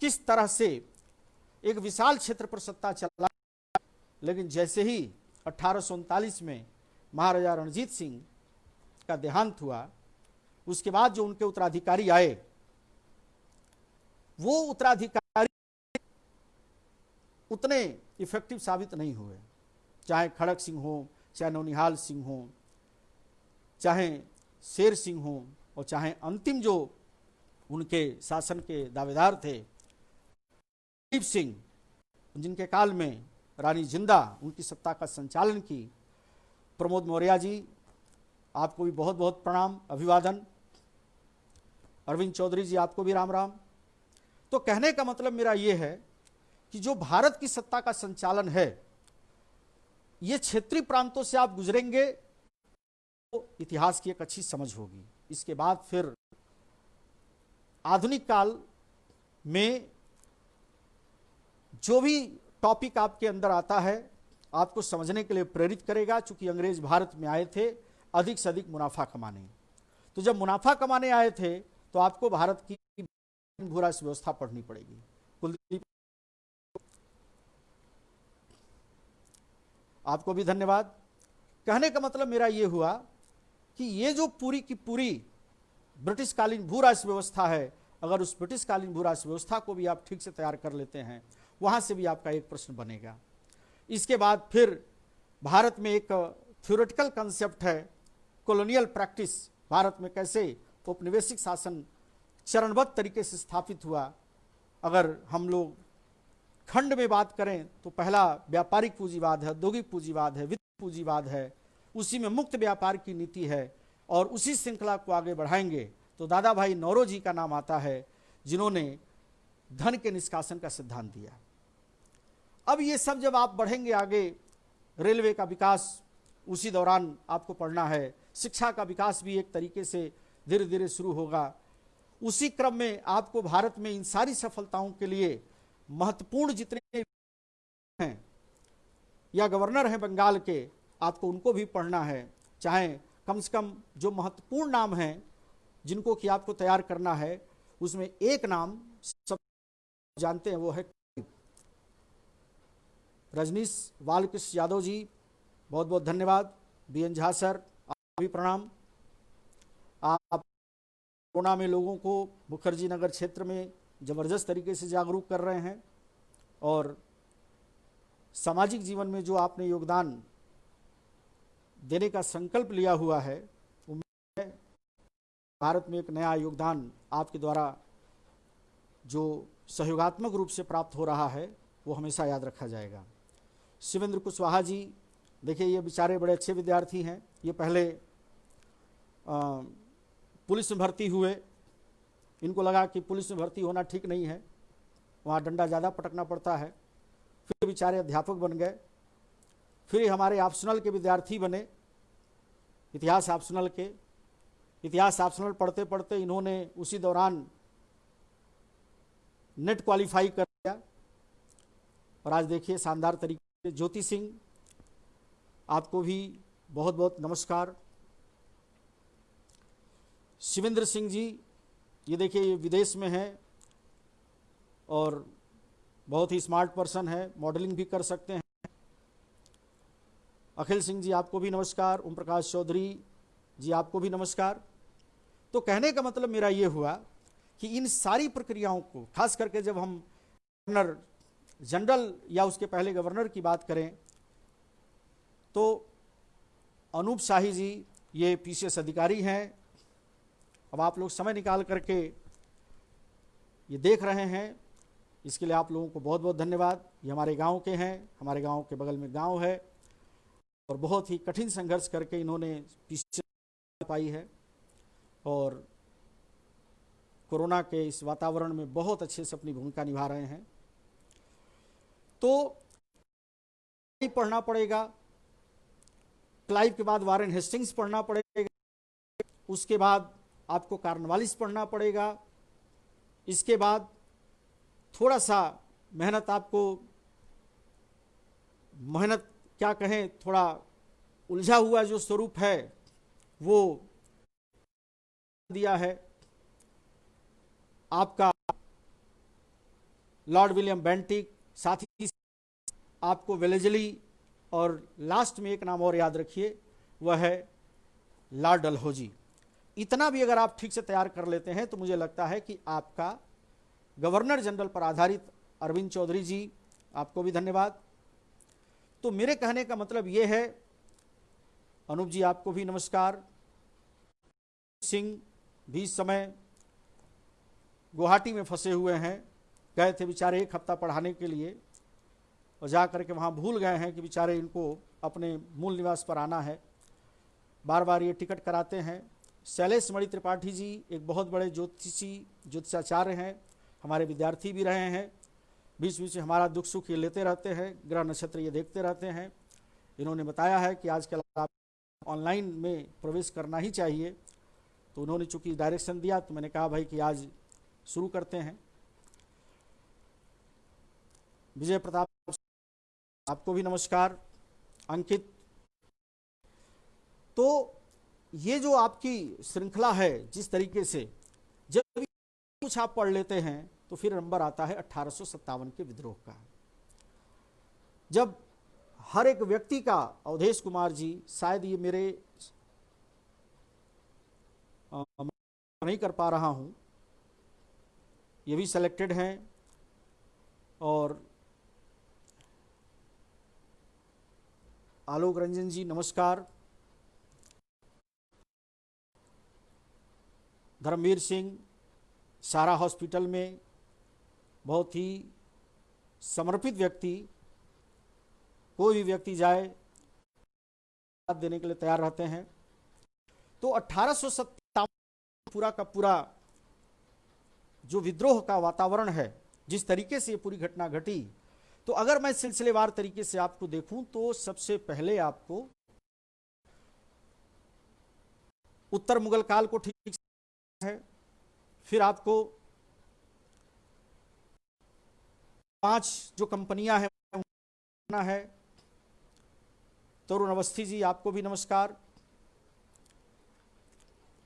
किस तरह से एक विशाल क्षेत्र पर सत्ता चला। लेकिन जैसे ही 1839 में महाराजा रणजीत सिंह का देहांत हुआ, उसके बाद जो उनके उत्तराधिकारी आए, वो उत्तराधिकारी उतने इफेक्टिव साबित नहीं हुए, चाहे खड़क सिंह हो, चाहे नौनिहाल सिंह हो, चाहे शेर सिंह हो, और चाहे अंतिम जो उनके शासन के दावेदार थे दिलीप सिंह, जिनके काल में रानी जिंदा उनकी सत्ता का संचालन की। प्रमोद मौर्य जी, आपको भी बहुत बहुत प्रणाम, अभिवादन। अरविंद चौधरी जी, आपको भी राम राम। तो कहने का मतलब मेरा यह है कि जो भारत की सत्ता का संचालन है, ये क्षेत्रीय प्रांतों से आप गुजरेंगे तो इतिहास की एक अच्छी समझ होगी। इसके बाद फिर आधुनिक काल में जो भी टॉपिक आपके अंदर आता है, आपको समझने के लिए प्रेरित करेगा। चूंकि अंग्रेज भारत में आए थे अधिक से अधिक मुनाफा कमाने, तो जब मुनाफा कमाने आए थे तो आपको भारत की भूराष्ट्र व्यवस्था पढ़नी पड़ेगी। कुलदीप, आपको भी धन्यवाद। कहने का मतलब मेरा यह हुआ कि ये जो पूरी की पूरी ब्रिटिशकालीन भूराष्ट्र व्यवस्था है, अगर उस ब्रिटिशकालीन भूराष्ट्र व्यवस्था को भी आप ठीक से तैयार कर लेते हैं, वहां से भी आपका एक प्रश्न बनेगा। इसके बाद फिर भारत में एक थ्योरेटिकल कंसेप्ट है कॉलोनियल प्रैक्टिस, भारत में कैसे औपनिवेशिक शासन चरणबद्ध तरीके से स्थापित हुआ। अगर हम लोग खंड में बात करें तो पहला व्यापारिक पूंजीवाद है, औद्योगिक पूंजीवाद है, वित्त पूंजीवाद है, उसी में मुक्त व्यापार की नीति है, और उसी श्रृंखला को आगे बढ़ाएंगे तो दादा भाई नौरोजी का नाम आता है, जिन्होंने धन के निष्कासन का सिद्धांत दिया। अब ये सब जब आप बढ़ेंगे आगे, रेलवे का विकास उसी दौरान आपको पढ़ना है, शिक्षा का विकास भी एक तरीके से धीरे धीरे शुरू होगा। उसी क्रम में आपको भारत में इन सारी सफलताओं के लिए महत्वपूर्ण जितने हैं या गवर्नर हैं बंगाल के, आपको उनको भी पढ़ना है। चाहे कम से कम जो महत्वपूर्ण नाम हैं जिनको कि आपको तैयार करना है, उसमें एक नाम सब जानते हैं, वो है रजनीश बालकृष्ण यादव जी, बहुत बहुत धन्यवाद। बीएन झा सर, आप भी प्रणाम। आप कोरोना में लोगों को मुखर्जी नगर क्षेत्र में जबरदस्त तरीके से जागरूक कर रहे हैं, और सामाजिक जीवन में जो आपने योगदान देने का संकल्प लिया हुआ है, उम्मीद है भारत में एक नया योगदान आपके द्वारा जो सहयोगात्मक रूप से प्राप्त हो रहा है, वो हमेशा याद रखा जाएगा। शिवेंद्र कुशवाहा जी, देखिए ये बेचारे बड़े अच्छे विद्यार्थी हैं, ये पहले पुलिस में भर्ती हुए, इनको लगा कि पुलिस में भर्ती होना ठीक नहीं है, वहाँ डंडा ज़्यादा पटकना पड़ता है, फिर बेचारे अध्यापक बन गए, फिर हमारे ऑप्शनल के विद्यार्थी बने, इतिहास ऑप्शनल के। इतिहास ऑप्शनल पढ़ते पढ़ते इन्होंने उसी दौरान नेट क्वालिफाई कर लिया और आज देखिए शानदार तरीके से। ज्योति सिंह, आपको भी बहुत बहुत नमस्कार। शिवेंद्र सिंह जी, ये देखिए ये विदेश में हैं और बहुत ही स्मार्ट पर्सन है, मॉडलिंग भी कर सकते हैं। अखिल सिंह जी, आपको भी नमस्कार। ओम प्रकाश चौधरी जी, आपको भी नमस्कार। तो कहने का मतलब मेरा ये हुआ कि इन सारी प्रक्रियाओं को, खास करके जब हम गवर्नर जनरल या उसके पहले गवर्नर की बात करें, तो अनूप शाही जी ये पीसीएस अधिकारी हैं। अब आप लोग समय निकाल करके ये देख रहे हैं, इसके लिए आप लोगों को बहुत बहुत धन्यवाद। ये हमारे गांव के हैं, हमारे गांव के बगल में गांव है और बहुत ही कठिन संघर्ष करके इन्होंने पीसीएस पाई है और कोरोना के इस वातावरण में बहुत अच्छे से अपनी भूमिका निभा रहे हैं। तो पढ़ना पड़ेगा, क्लाइव के बाद वारेन हेस्टिंग्स पढ़ना पड़ेगा, उसके बाद आपको कार्नवालिस पढ़ना पड़ेगा, इसके बाद थोड़ा सा मेहनत क्या कहें, थोड़ा उलझा हुआ जो स्वरूप है वो दिया है आपका लॉर्ड विलियम बेंटिक, साथ ही आपको वेलेजली, और लास्ट में एक नाम और याद रखिए, वह है लॉर्ड डलहौजी। इतना भी अगर आप ठीक से तैयार कर लेते हैं तो मुझे लगता है कि आपका गवर्नर जनरल पर आधारित, अरविंद चौधरी जी आपको भी धन्यवाद। तो मेरे कहने का मतलब ये है, अनूप जी आपको भी नमस्कार। सिंह भी इस समय गुवाहाटी में फंसे हुए हैं, गए थे बेचारे 1 हफ्ता पढ़ाने के लिए और जा करके वहाँ भूल गए हैं कि बेचारे इनको अपने मूल निवास पर आना है, बार बार ये टिकट कराते हैं। शैलेश मणि त्रिपाठी जी एक बहुत बड़े ज्योतिषाचार्य हैं, हमारे विद्यार्थी भी रहे हैं, बीच बीच में हमारा दुख सुख ये लेते रहते हैं, ग्रह नक्षत्र ये देखते रहते हैं। इन्होंने बताया है कि आजकल आप ऑनलाइन में प्रवेश करना ही चाहिए, तो उन्होंने चूंकि डायरेक्शन दिया तो मैंने कहा भाई कि आज शुरू करते हैं। विजय प्रताप, आपको भी नमस्कार। अंकित, तो ये जो आपकी श्रृंखला है, जिस तरीके से जब भी कुछ आप पढ़ लेते हैं तो फिर नंबर आता है 1857 के विद्रोह का, जब हर एक व्यक्ति का, अवधेश कुमार जी, शायद ये मेरे नहीं कर पा रहा हूं, ये भी सेलेक्टेड हैं, और आलोक रंजन जी नमस्कार। धर्मवीर सिंह, सारा हॉस्पिटल में बहुत ही समर्पित व्यक्ति, कोई भी व्यक्ति जाए साथ देने के लिए तैयार रहते हैं। तो 1857 पूरा का पूरा जो विद्रोह का वातावरण है, जिस तरीके से ये पूरी घटना घटी, तो अगर मैं सिलसिलेवार तरीके से आपको देखूं तो सबसे पहले आपको उत्तर मुगल काल को ठीक है, फिर आपको 5 जो कंपनियां हैं, तरुण अवस्थी जी आपको भी नमस्कार।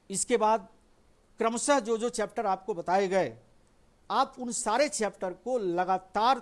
इसके बाद क्रमशः जो जो चैप्टर आपको बताए गए, आप उन सारे चैप्टर को लगातार